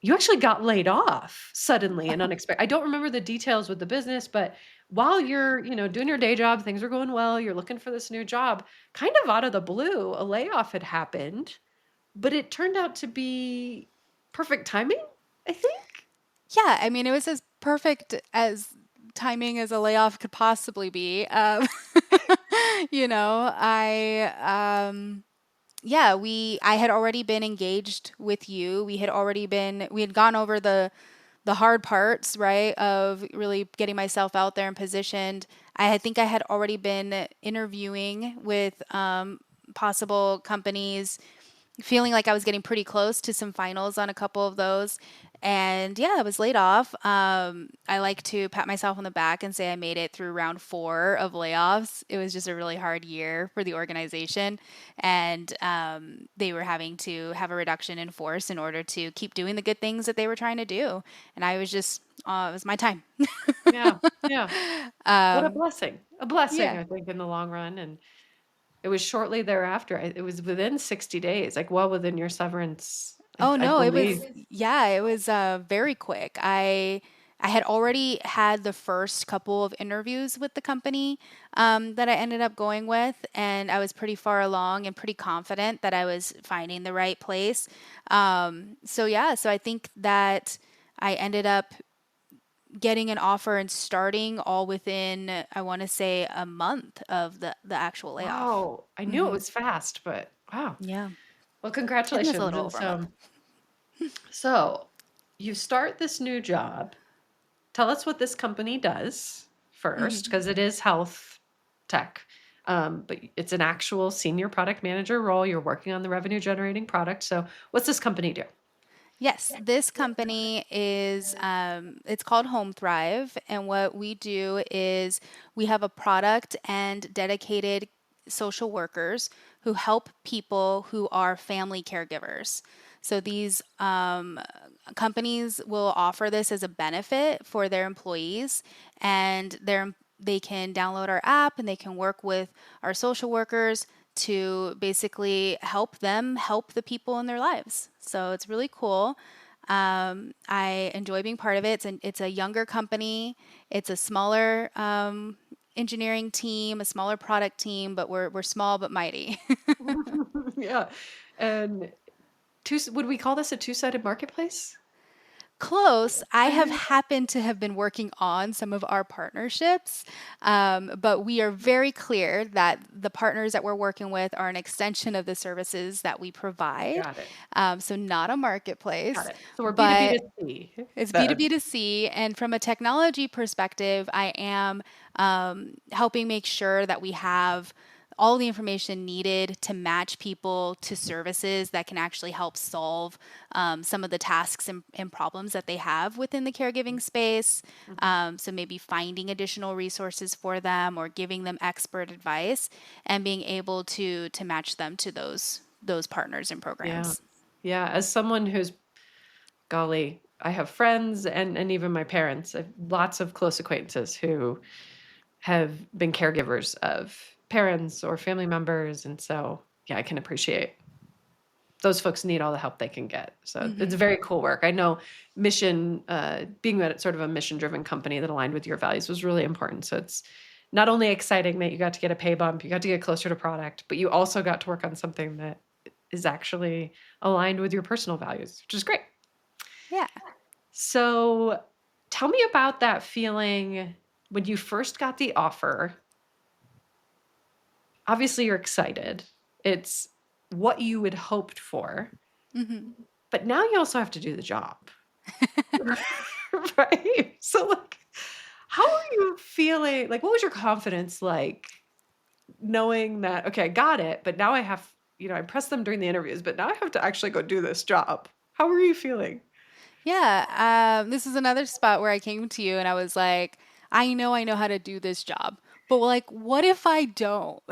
you actually got laid off suddenly and unexpected. I don't remember the details with the business, but while you're, doing your day job, things are going well, you're looking for this new job, kind of out of the blue, a layoff had happened, but it turned out to be perfect timing, I think. Yeah, I mean, it was as perfect as timing as a layoff could possibly be. Yeah, I had already been engaged with you. We had gone over the hard parts, right, of really getting myself out there and positioned. I think I had already been interviewing with possible companies, feeling like I was getting pretty close to some finals on a couple of those. And yeah, I was laid off. I like to pat myself on the back and say I made it through round 4 of layoffs. It was just a really hard year for the organization. And they were having to have a reduction in force in order to keep doing the good things that they were trying to do. And I was just, it was my time. Yeah. Yeah. What a um, blessing. A blessing, yeah. I think, in the long run. And it was shortly thereafter. It was within 60 days, like well within your severance, Oh I no, believe. it was very quick. I had already had the first couple of interviews with the company that I ended up going with, and I was pretty far along and pretty confident that I was finding the right place. So yeah, so I think that I ended up getting an offer and starting all within, I want to say, a month of the actual layoff. Wow. I knew it Hmm. was fast, but wow. Yeah, Well, it was a congratulations. little And over a month. so you start this new job. Tell us what this company does first, Hmm. because it is health tech. But it's an actual senior product manager role. You're working on the revenue generating product. So what's this company do? Yes, this company is, it's called Home Thrive. And what we do is we have a product and dedicated social workers who help people who are family caregivers. So these companies will offer this as a benefit for their employees, and they can download our app and they can work with our social workers to basically help them help the people in their lives. So it's really cool. I enjoy being part of it. It's a younger company. It's a smaller engineering team, a smaller product team, but we're small but mighty. Yeah. And would we call this a two-sided marketplace? Close. I have happened to have been working on some of our partnerships, but we are very clear that the partners that we're working with are an extension of the services that we provide. Got it. So, not a Got marketplace, it. So we're B2B but to C. it's That, B2B to C. And from a technology perspective, I am helping make sure that we have all the information needed to match people to services that can actually help solve some of the tasks and problems that they have within the caregiving space. Mhm. So maybe finding additional resources for them or giving them expert advice and being able to match them to those partners and Yeah. programs. Yeah. As someone who's, golly, I have friends and even my parents, I have lots of close acquaintances who have been caregivers of parents or family members. And so, yeah, I can appreciate those folks need all the help they can get. So it's Hmm. very cool work. I know being at sort of a mission driven company that aligned with your values was really important. So it's not only exciting that you got to get a pay bump, you got to get closer to product, but you also got to work on something that is actually aligned with your personal values, which is great. Yeah. So tell me about that feeling when you first got the offer. Obviously, you're excited. It's what you had hoped for, Hmm. but now you also have to do the job. Right? So, like, how are you feeling? Like, what was your confidence like knowing that, okay, I got it, but now I have, I pressed them during the interviews, but now I have to actually go do this job. How are you feeling? Yeah, this is another spot where I came to you and I was like, I know how to do this job. But like, what if I don't?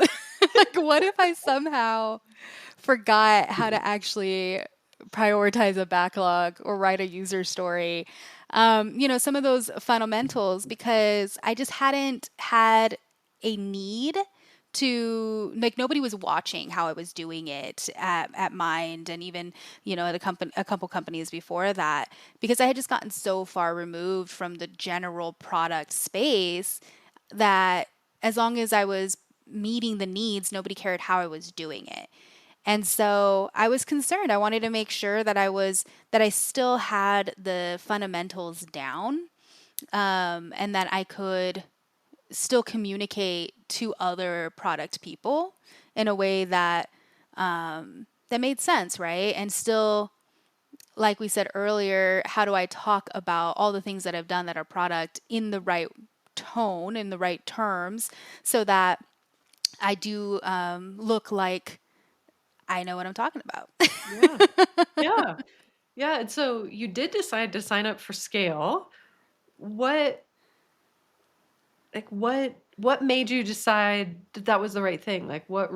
Like, what if I somehow forgot how to actually prioritize a backlog or write a user story? Some of those fundamentals, because I just hadn't had a need to, like, nobody was watching how I was doing it at Mind, and even at a couple companies before that, because I had just gotten so far removed from the general product space that as long as I was meeting the needs, nobody cared how I was doing it. And so I was concerned. I wanted to make sure that I still had the fundamentals down, and that I could still communicate to other product people in a way that made sense, right? And still, like we said earlier, how do I talk about all the things that I've done that are product in the right tone, in the right terms, so that I do look like I know what I'm talking about. Yeah. Yeah. Yeah. And so you did decide to sign up for Scale. What what made you decide that that was the right thing? Like what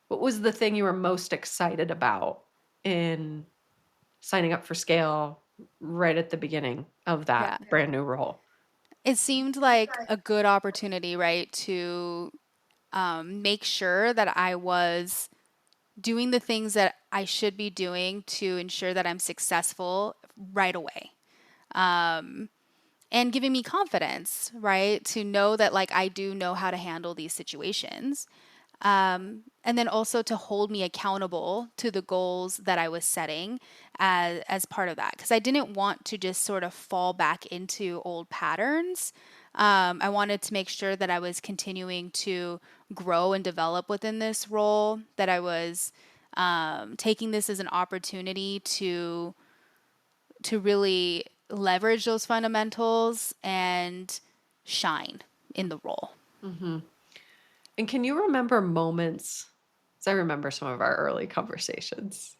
was the thing you were most excited about in signing up for Scale right at the beginning of Yeah. that brand new role? It seemed like a good opportunity, right, to make sure that I was doing the things that I should be doing to ensure that I'm successful right away. And giving me confidence, right, to know that like I do know how to handle these situations. And then also to hold me accountable to the goals that I was setting as part of that. Because I didn't want to just sort of fall back into old patterns. I wanted to make sure that I was continuing to grow and develop within this role, that I was taking this as an opportunity to really leverage those fundamentals and shine in the role. Hmm. And can you remember moments? Because I remember some of our early conversations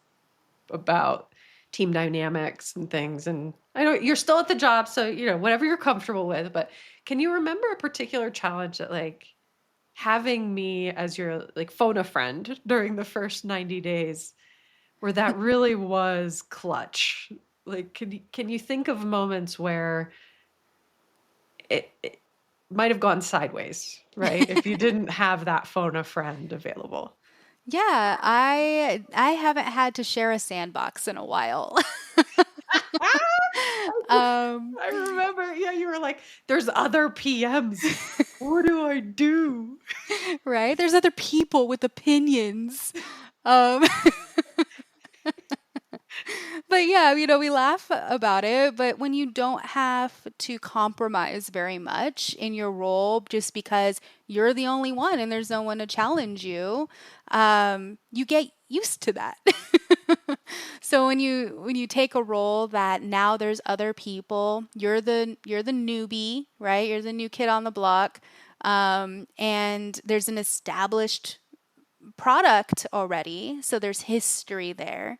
about team dynamics and things. And I know you're still at the job, so whatever you're comfortable with. But can you remember a particular challenge that like having me as your like phone a friend during the first 90 days, where that really was clutch? Like, can you think of moments where it might have gone sideways, right? If you didn't have that phone a friend available. Yeah, I haven't had to share a sandbox in a while. um, I remember, yeah, you were like, there's other PMs. What do I do? right? There's other people with opinions. Um, but yeah, we laugh about it. But when you don't have to compromise very much in your role just because you're the only one and there's no one to challenge you, you get used to that. So when you take a role that now there's other people, you're the newbie, right? You're the new kid on the block, and there's an established product already, so there's history there.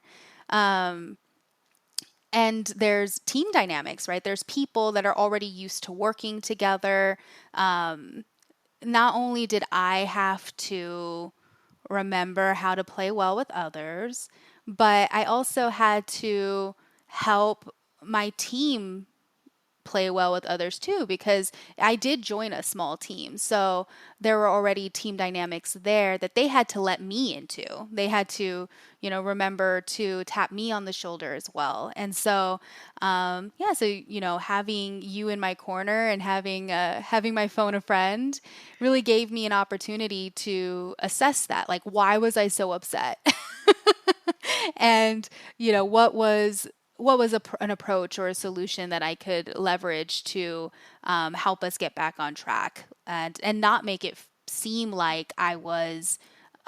Um, and there's team dynamics, right? There's people that are already used to working together. Not only did I have to remember how to play well with others, but I also had to help my team play well with others too, because I did join a small team. So there were already team dynamics there that they had to let me into. They had to, remember to tap me on the shoulder as well. And so, yeah, so, having you in my corner and having my phone a friend really gave me an opportunity to assess that. Like, why was I so upset? And what was an approach or a solution that I could leverage to help us get back on track, and not make it seem like I was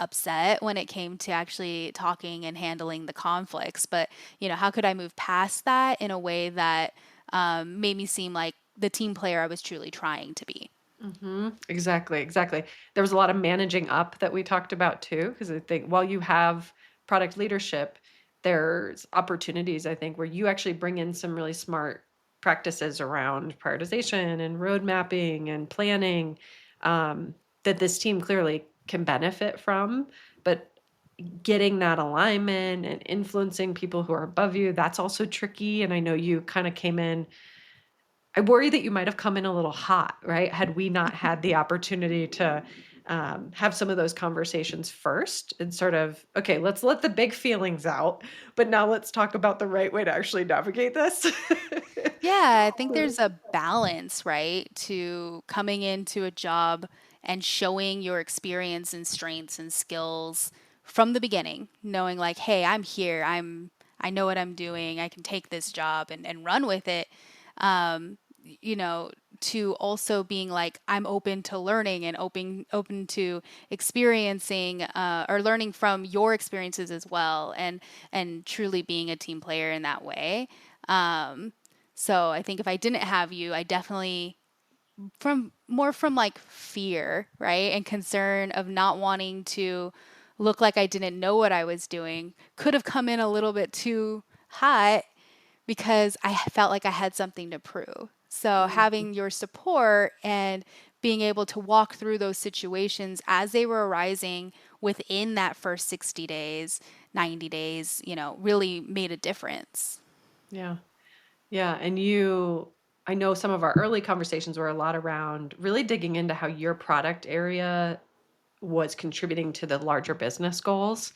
upset when it came to actually talking and handling the conflicts. But how could I move past that in a way that made me seem like the team player I was truly trying to be? Hmm. Exactly, exactly. There was a lot of managing up that we talked about too, because I think while you have product leadership, there's opportunities, I think, where you actually bring in some really smart practices around prioritization and road mapping and planning that this team clearly can benefit from. But getting that alignment and influencing people who are above you, that's also tricky. And I know you kind of came in, I worry that you might have come in a little hot, right? Had we not had the opportunity to have some of those conversations first and sort of, okay, let's let the big feelings out, but now let's talk about the right way to actually navigate this. Yeah, I think there's a balance, right, to coming into a job and showing your experience and strengths and skills from the beginning, knowing like, hey, I'm here, I know what I'm doing, I can take this job and run with it. Um, you know, to also being like, I'm open to learning and open to experiencing or learning from your experiences as well, and truly being a team player in that way. Um, so I think if I didn't have you, I definitely from like fear, right? And concern of not wanting to look like I didn't know what I was doing, could have come in a little bit too hot because I felt like I had something to prove. So having your support and being able to walk through those situations as they were arising within that first 60 days, 90 days, really made a difference. Yeah. Yeah. And I know some of our early conversations were a lot around really digging into how your product area was contributing to the larger business goals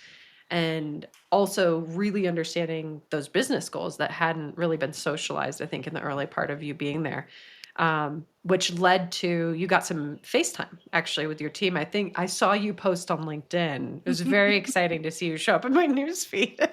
and also really understanding those business goals that hadn't really been socialized, I think, in the early part of you being there, which led to you got some FaceTime actually with your team. I think I saw you post on LinkedIn. It was very exciting to see you show up in my newsfeed.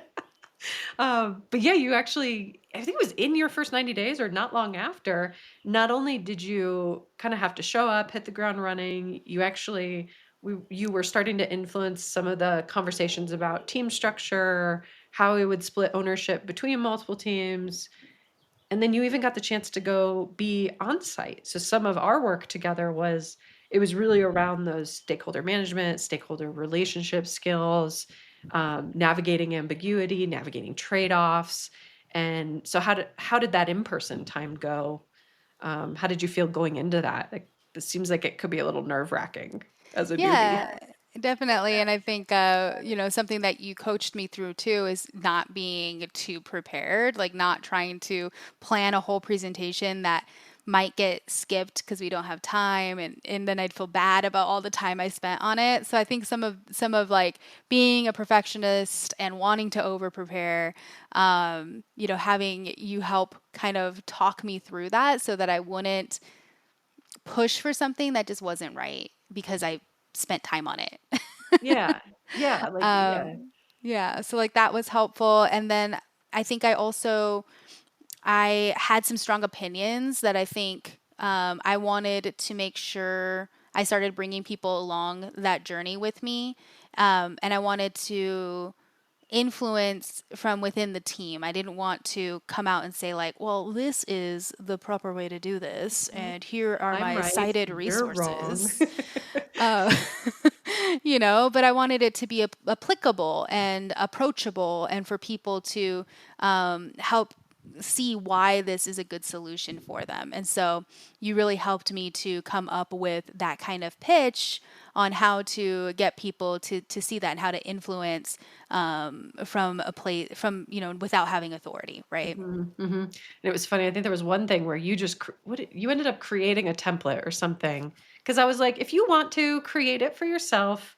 But yeah, you actually, I think it was in your first 90 days or not long after, not only did you kind of have to show up, hit the ground running, you were starting to influence some of the conversations about team structure, how we would split ownership between multiple teams. And then you even got the chance to go be on site. So some of our work together it was really around those stakeholder management, stakeholder relationship skills, navigating ambiguity, navigating trade-offs. And so how did that in-person time go? How did you feel going into that? Like, this seems like it could be a little nerve-wracking as a newbie. Yeah, definitely. And I think, something that you coached me through too is not being too prepared, like not trying to plan a whole presentation that might get skipped because we don't have time, and then I'd feel bad about all the time I spent on it. So I think some of like being a perfectionist and wanting to over prepare, having you help kind of talk me through that so that I wouldn't push for something that just wasn't right because I spent time on it. Yeah. Yeah. Like, yeah. Yeah, so like that was helpful. And then I think I had some strong opinions that I think I wanted to make sure I started bringing people along that journey with me. And I wanted to influence from within the team. I didn't want to come out and say like, well, this is the proper way to do this, and here are I'm my right. cited You're wrong. resources. Uh, but I wanted it to be applicable and approachable, and for people to help see why this is a good solution for them. And so you really helped me to come up with that kind of pitch on how to get people to see that and how to influence from a place from without having authority, right? Mhm, mhm. And it was funny, I think there was one thing where you just you ended up creating a template or something. Because I was like, "If you want to, create it for yourself,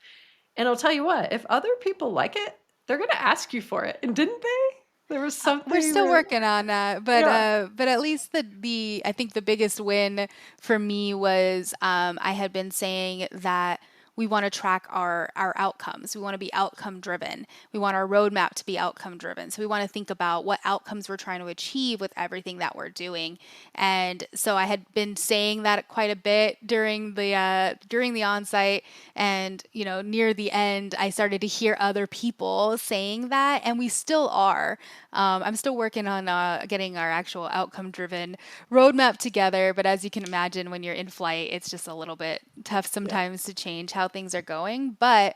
and I'll tell you what, if other people like it, they're gonna ask you for it." And didn't they? There was We're something still where working on that, yeah. but at least the I think the biggest win for me was I had been saying that we want to track our outcomes. We want to be outcome driven. We want our roadmap to be outcome driven. So we want to think about what outcomes we're trying to achieve with everything that we're doing. And so I had been saying that quite a bit during the onsite, and near the end, I started to hear other people saying that, and we still are. I'm still working on getting our actual outcome driven roadmap together. But as you can imagine, when you're in flight, it's just a little bit tough Yeah. sometimes to change how things are going. But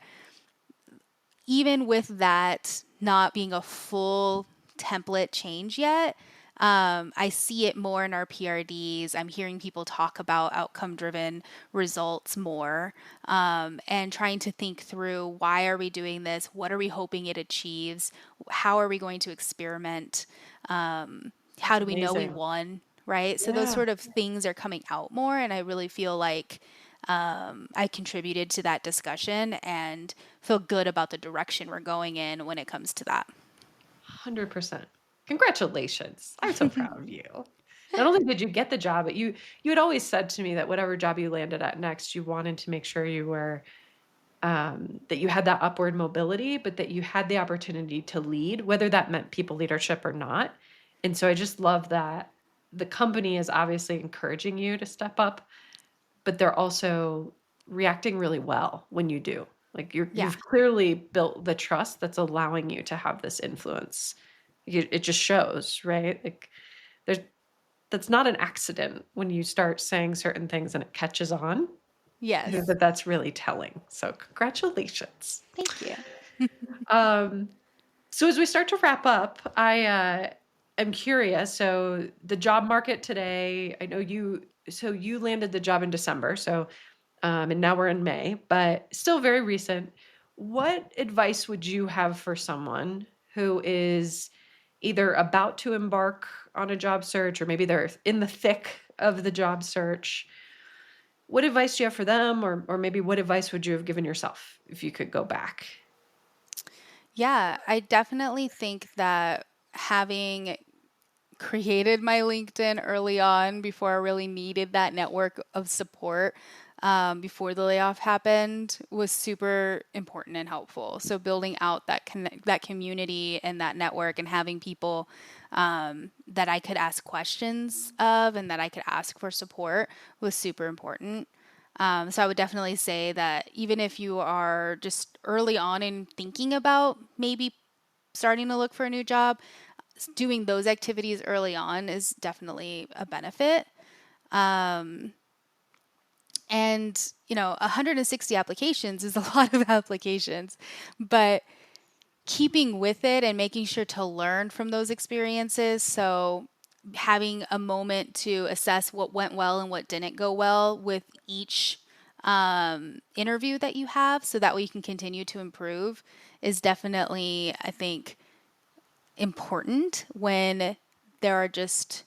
even with that not being a full template change yet, I see it more in our PRDs. I'm hearing people talk about outcome driven results more, and trying to think through why are we doing this? What are we hoping it achieves? How are we going to experiment? How That's do we know we amazing. won? Right? So those Yeah. sort of things are coming out more, and I really feel like I contributed to that discussion and feel good about the direction we're going in when it comes to that. 100%. Congratulations. I'm so proud of you. Not only did you get the job, but you had always said to me that whatever job you landed at next, you wanted to make sure you were that you had that upward mobility, but that you had the opportunity to lead, whether that meant people leadership or not. And so I just love that the company is obviously encouraging you to step up, but they're also reacting really well when you do. Like Yeah. you've clearly built the trust that's allowing you to have this influence. It just shows, right? Like there's that's not an accident when you start saying certain things and it catches on. I think Yes. that that's really telling. So congratulations. Thank you. Um, so as we start to wrap up, I am curious. So the job market today, I know you landed the job in December. So and now we're in May, but still very recent. What advice would you have for someone who is either about to embark on a job search or maybe they're in the thick of the job search? What advice do you have for them, or maybe what advice would you have given yourself if you could go back? Yeah, I definitely think that having created my LinkedIn early on before I really needed that network of support before the layoff happened was super important and helpful. So building out that community and that network and having people that I could ask questions of and that I could ask for support was super important. So I would definitely say that even if you are just early on in thinking about maybe starting to look for a new job, doing those activities early on is definitely a benefit. And, 160 applications is a lot of applications, but keeping with it and making sure to learn from those experiences. So, having a moment to assess what went well and what didn't go well with each interview that you have so that way you can continue to improve is definitely, I think, important when there are just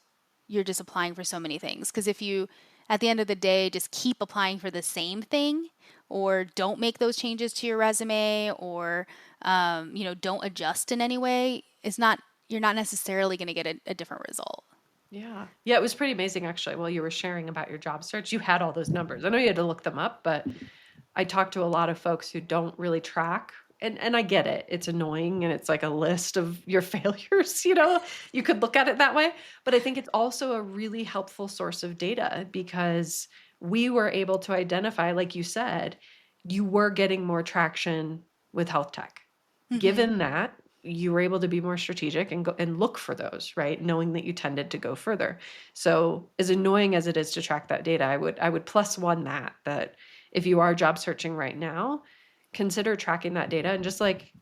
you're just applying for so many things. Because if you, at the end of the day, just keep applying for the same thing or don't make those changes to your resume or, don't adjust in any way, you're not necessarily going to get a different result. Yeah. Yeah, it was pretty amazing actually. While you were sharing about your job search, you had all those numbers. I know you had to look them up, but I talk to a lot of folks who don't really track. And I get it. It's annoying and it's like a list of your failures, you know. You could look at it that way, but I think it's also a really helpful source of data because we were able to identify, like you said, you were getting more traction with health tech. Hmm. Given that, you were able to be more strategic and go and look for those, right? Knowing that you tended to go further. So as annoying as it is to track that data, I would plus one that if you are job searching right now, consider tracking that data and just like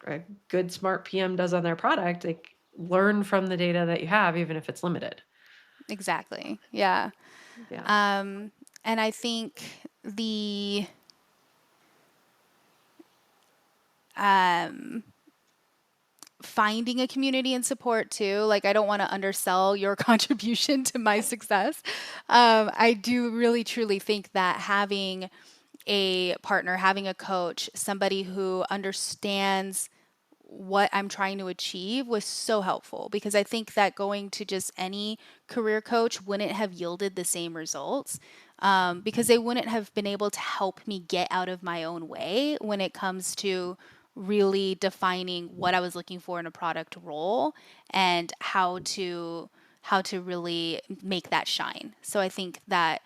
a good smart PM does on their product, like learn from the data that you have, even if it's limited. Exactly. Yeah. Yeah. Um, and I think the um, finding a community and support too. Like, I don't want to undersell your contribution to my success. I do really truly think that having a partner, having a coach, somebody who understands what I'm trying to achieve was so helpful because I think that going to just any career coach wouldn't have yielded the same results because they wouldn't have been able to help me get out of my own way when it comes to really defining what I was looking for in a product role and how to really make that shine. So I think that,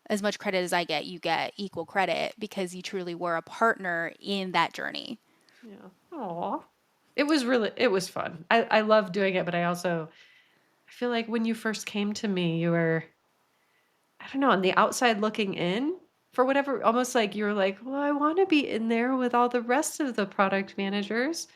as much credit as I get, you get equal credit because you truly were a partner in that journey. Yeah. Aw. It was fun. I love doing it, but I feel like when you first came to me, you were, I don't know, on the outside looking in for whatever, almost like you were like, well, I want to be in there with all the rest of the product managers.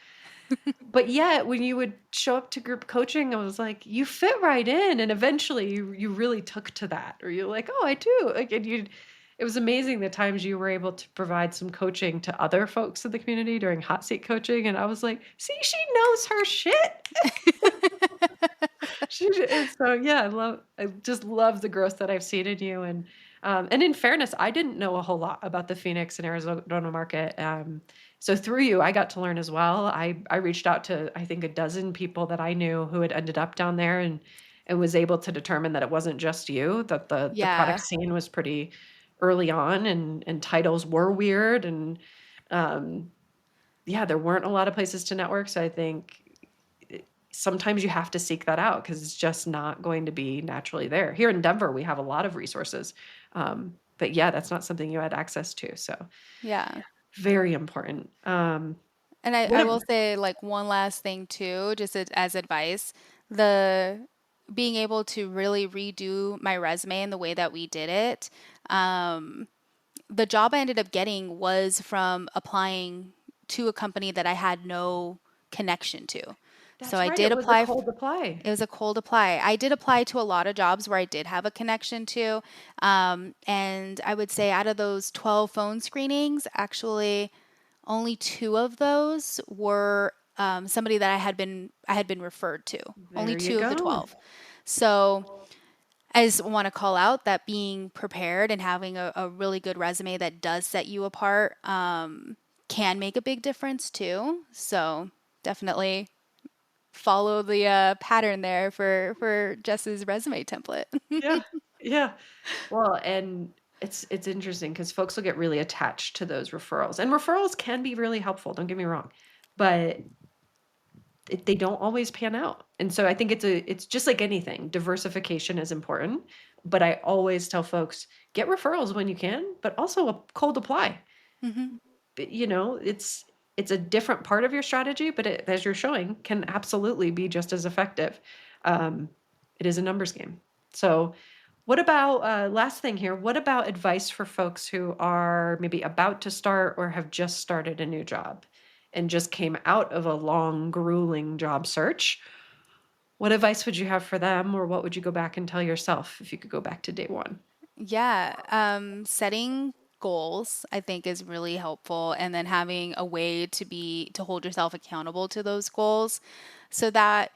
But yet, when you would show up to group coaching, I was like, you fit right in. And eventually you really took to that, or you're like, oh, I do. Like, and it was amazing the times you were able to provide some coaching to other folks in the community during hot seat coaching. And I was like, see, she knows her shit. And so yeah, I just love the growth that I've seen in you. And in fairness, I didn't know a whole lot about the Phoenix and Arizona market. So through you, I got to learn as well. I reached out to, I think, a dozen people that I knew who had ended up down there, and was able to determine that it wasn't just you, that the product Yeah. scene was pretty early on, and titles were weird, and um, yeah, there weren't a lot of places to network. So I think sometimes you have to seek that out because it's just not going to be naturally there. Here in Denver, we have a lot of resources. But yeah, that's not something you had access to. So Yeah. very important. And I, What I a, will say like one last thing too, just as advice, the being able to really redo my resume and the way that we did it. The job I ended up getting was from applying to a company that I had no connection to. So that's I right. did It was a apply. cold apply. It was a cold apply. I did apply to a lot of jobs where I did have a connection to. And I would say out of those 12 phone screenings, actually only two of those were somebody that I had been referred to. Only There you two of the go. 12. So I just want to call out that being prepared and having a really good resume that does set you apart can make a big difference too. So definitely follow the pattern there for Jess's resume template. Yeah. Yeah. Well, and it's interesting because folks will get really attached to those referrals. And referrals can be really helpful, don't get me wrong. But they don't always pan out. And so I think it's just like anything. Diversification is important, but I always tell folks get referrals when you can, but also a cold apply. Hmm. But, it's a different part of your strategy, but as you're showing, can absolutely be just as effective. Um, it is a numbers game. So, what about last thing here? What about advice for folks who are maybe about to start or have just started a new job and just came out of a long, grueling job search? What advice would you have for them, or what would you go back and tell yourself if you could go back to day one? Yeah, setting goals I think is really helpful, and then having a way to hold yourself accountable to those goals, so that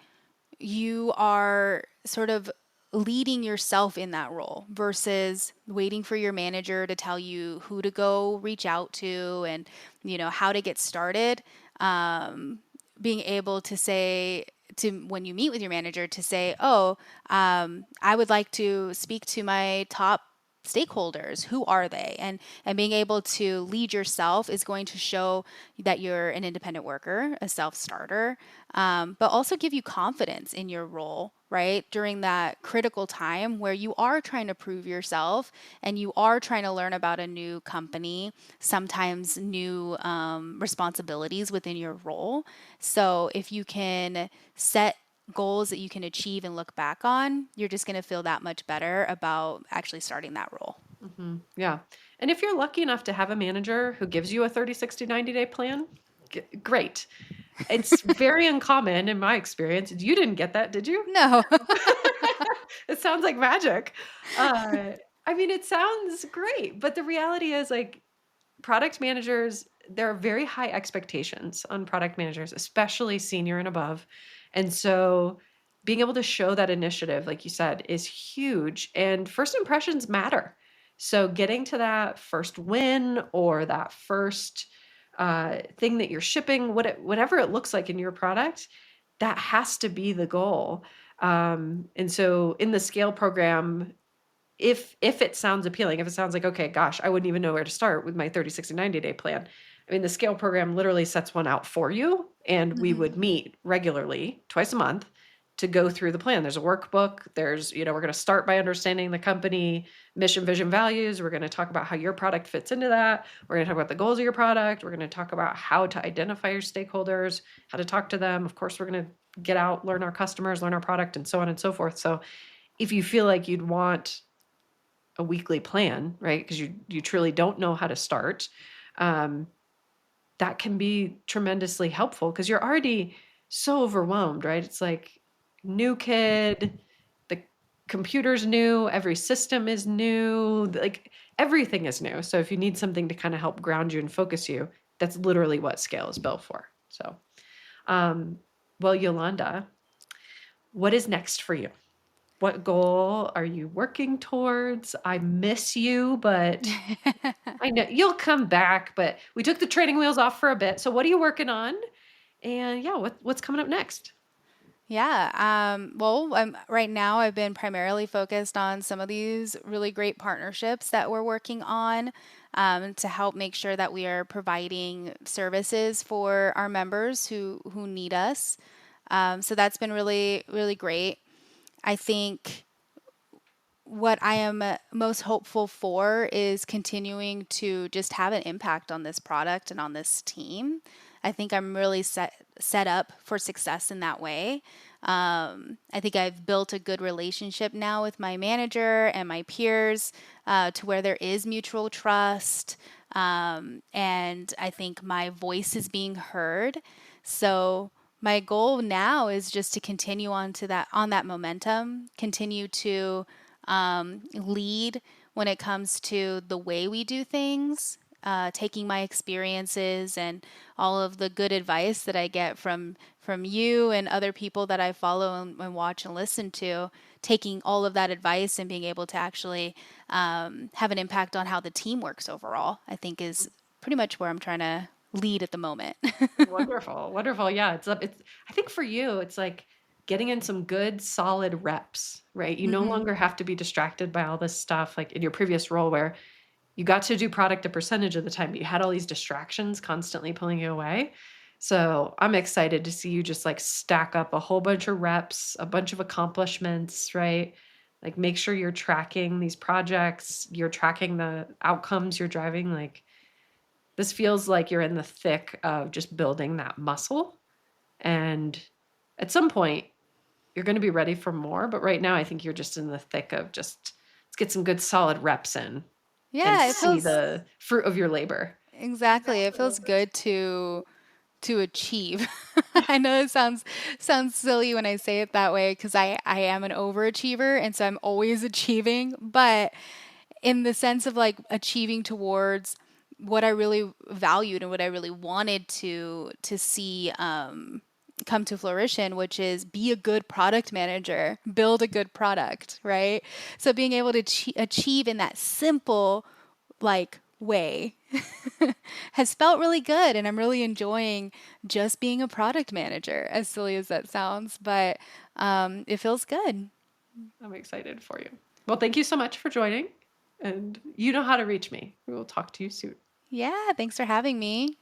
you are sort of leading yourself in that role versus waiting for your manager to tell you who to go reach out to and how to get started. um, Being able to say to when you meet with your manager to say, oh, I would like to speak to my top stakeholders. Who are they? And being able to lead yourself is going to show that you're an independent worker, a self-starter, but also give you confidence in your role, right? During that critical time where you are trying to prove yourself and you are trying to learn about a new company, sometimes new responsibilities within your role. So if you can set goals that you can achieve and look back on, you're just going to feel that much better about actually starting that role. Yeah. And if you're lucky enough to have a manager who gives you a 30, 60, 90-day plan, great. It's very uncommon in my experience. You didn't get that, did you? No. It sounds like magic. Uh, I mean, it sounds great, but the reality is, like, product managers, there are very high expectations on product managers, especially senior and above. And so being able to show that initiative, like you said, is huge. And first impressions matter. So getting to that first win, or that first thing that you're shipping, whatever it looks like in your product, that has to be the goal. And so in the scale program, if it sounds appealing, if it sounds like, okay, gosh, I wouldn't even know where to start with my 30, 60, 90-day plan. I mean, the scale program literally sets one out for you, and we Hmm. would meet regularly, twice a month, to go through the plan. There's a workbook. We're going to start by understanding the company mission, vision, values. We're going to talk about how your product fits into that. We're going to talk about the goals of your product. We're going to talk about how to identify your stakeholders, how to talk to them. Of course, we're going to get out, learn our customers, learn our product, and so on and so forth. So if you feel like you'd want a weekly plan, right? Because you truly don't know how to start. Um, that can be tremendously helpful because you're already so overwhelmed, right? It's like new kid, the computer's new, every system is new, like everything is new. So if you need something to kind of help ground you and focus you, that's literally what Scale is built for. So, um, well, Yolanda, what is next for you? What goal are you working towards? I miss you, but I know you'll come back, but we took the training wheels off for a bit. So what are you working on? And yeah, what's coming up next? Yeah. Well, right now I've been primarily focused on some of these really great partnerships that we're working on to help make sure that we are providing services for our members who need us. So that's been really, really great. I think what I am most hopeful for is continuing to just have an impact on this product and on this team. I think I'm really set up for success in that way. I think I've built a good relationship now with my manager and my peers to where there is mutual trust. And I think my voice is being heard. So my goal now is just to continue on that momentum, continue to lead when it comes to the way we do things, taking my experiences and all of the good advice that I get from you and other people that I follow and watch and listen to, taking all of that advice and being able to actually have an impact on how the team works overall, I think is pretty much where I'm trying to lead at the moment. Wonderful. Wonderful. Yeah, it's I think for you it's like getting in some good solid reps, right? You no Hmm. longer have to be distracted by all this stuff like in your previous role where you got to do product a percentage of the time, but you had all these distractions constantly pulling you away. So I'm excited to see you just like stack up a whole bunch of reps, a bunch of accomplishments, right? Like make sure you're tracking these projects, you're tracking the outcomes you're driving. Like this feels like you're in the thick of just building that muscle. And at some point, you're going to be ready for more. But right now, I think you're just in the thick of just let's get some good solid reps in and Yeah, it see feels the fruit of your labor. exactly. It feels good to achieve. I know it sounds silly when I say it that way because I am an overachiever and so I'm always achieving, but in the sense of like achieving towards what I really valued and what I really wanted to see come to fruition, which is be a good product manager, build a good product, right? So being able to achieve in that simple like way has felt really good and I'm really enjoying just being a product manager, as silly as that sounds, but it feels good. I'm excited for you. Well, thank you so much for joining. And you know how to reach me. We will talk to you soon. Yeah, thanks for having me.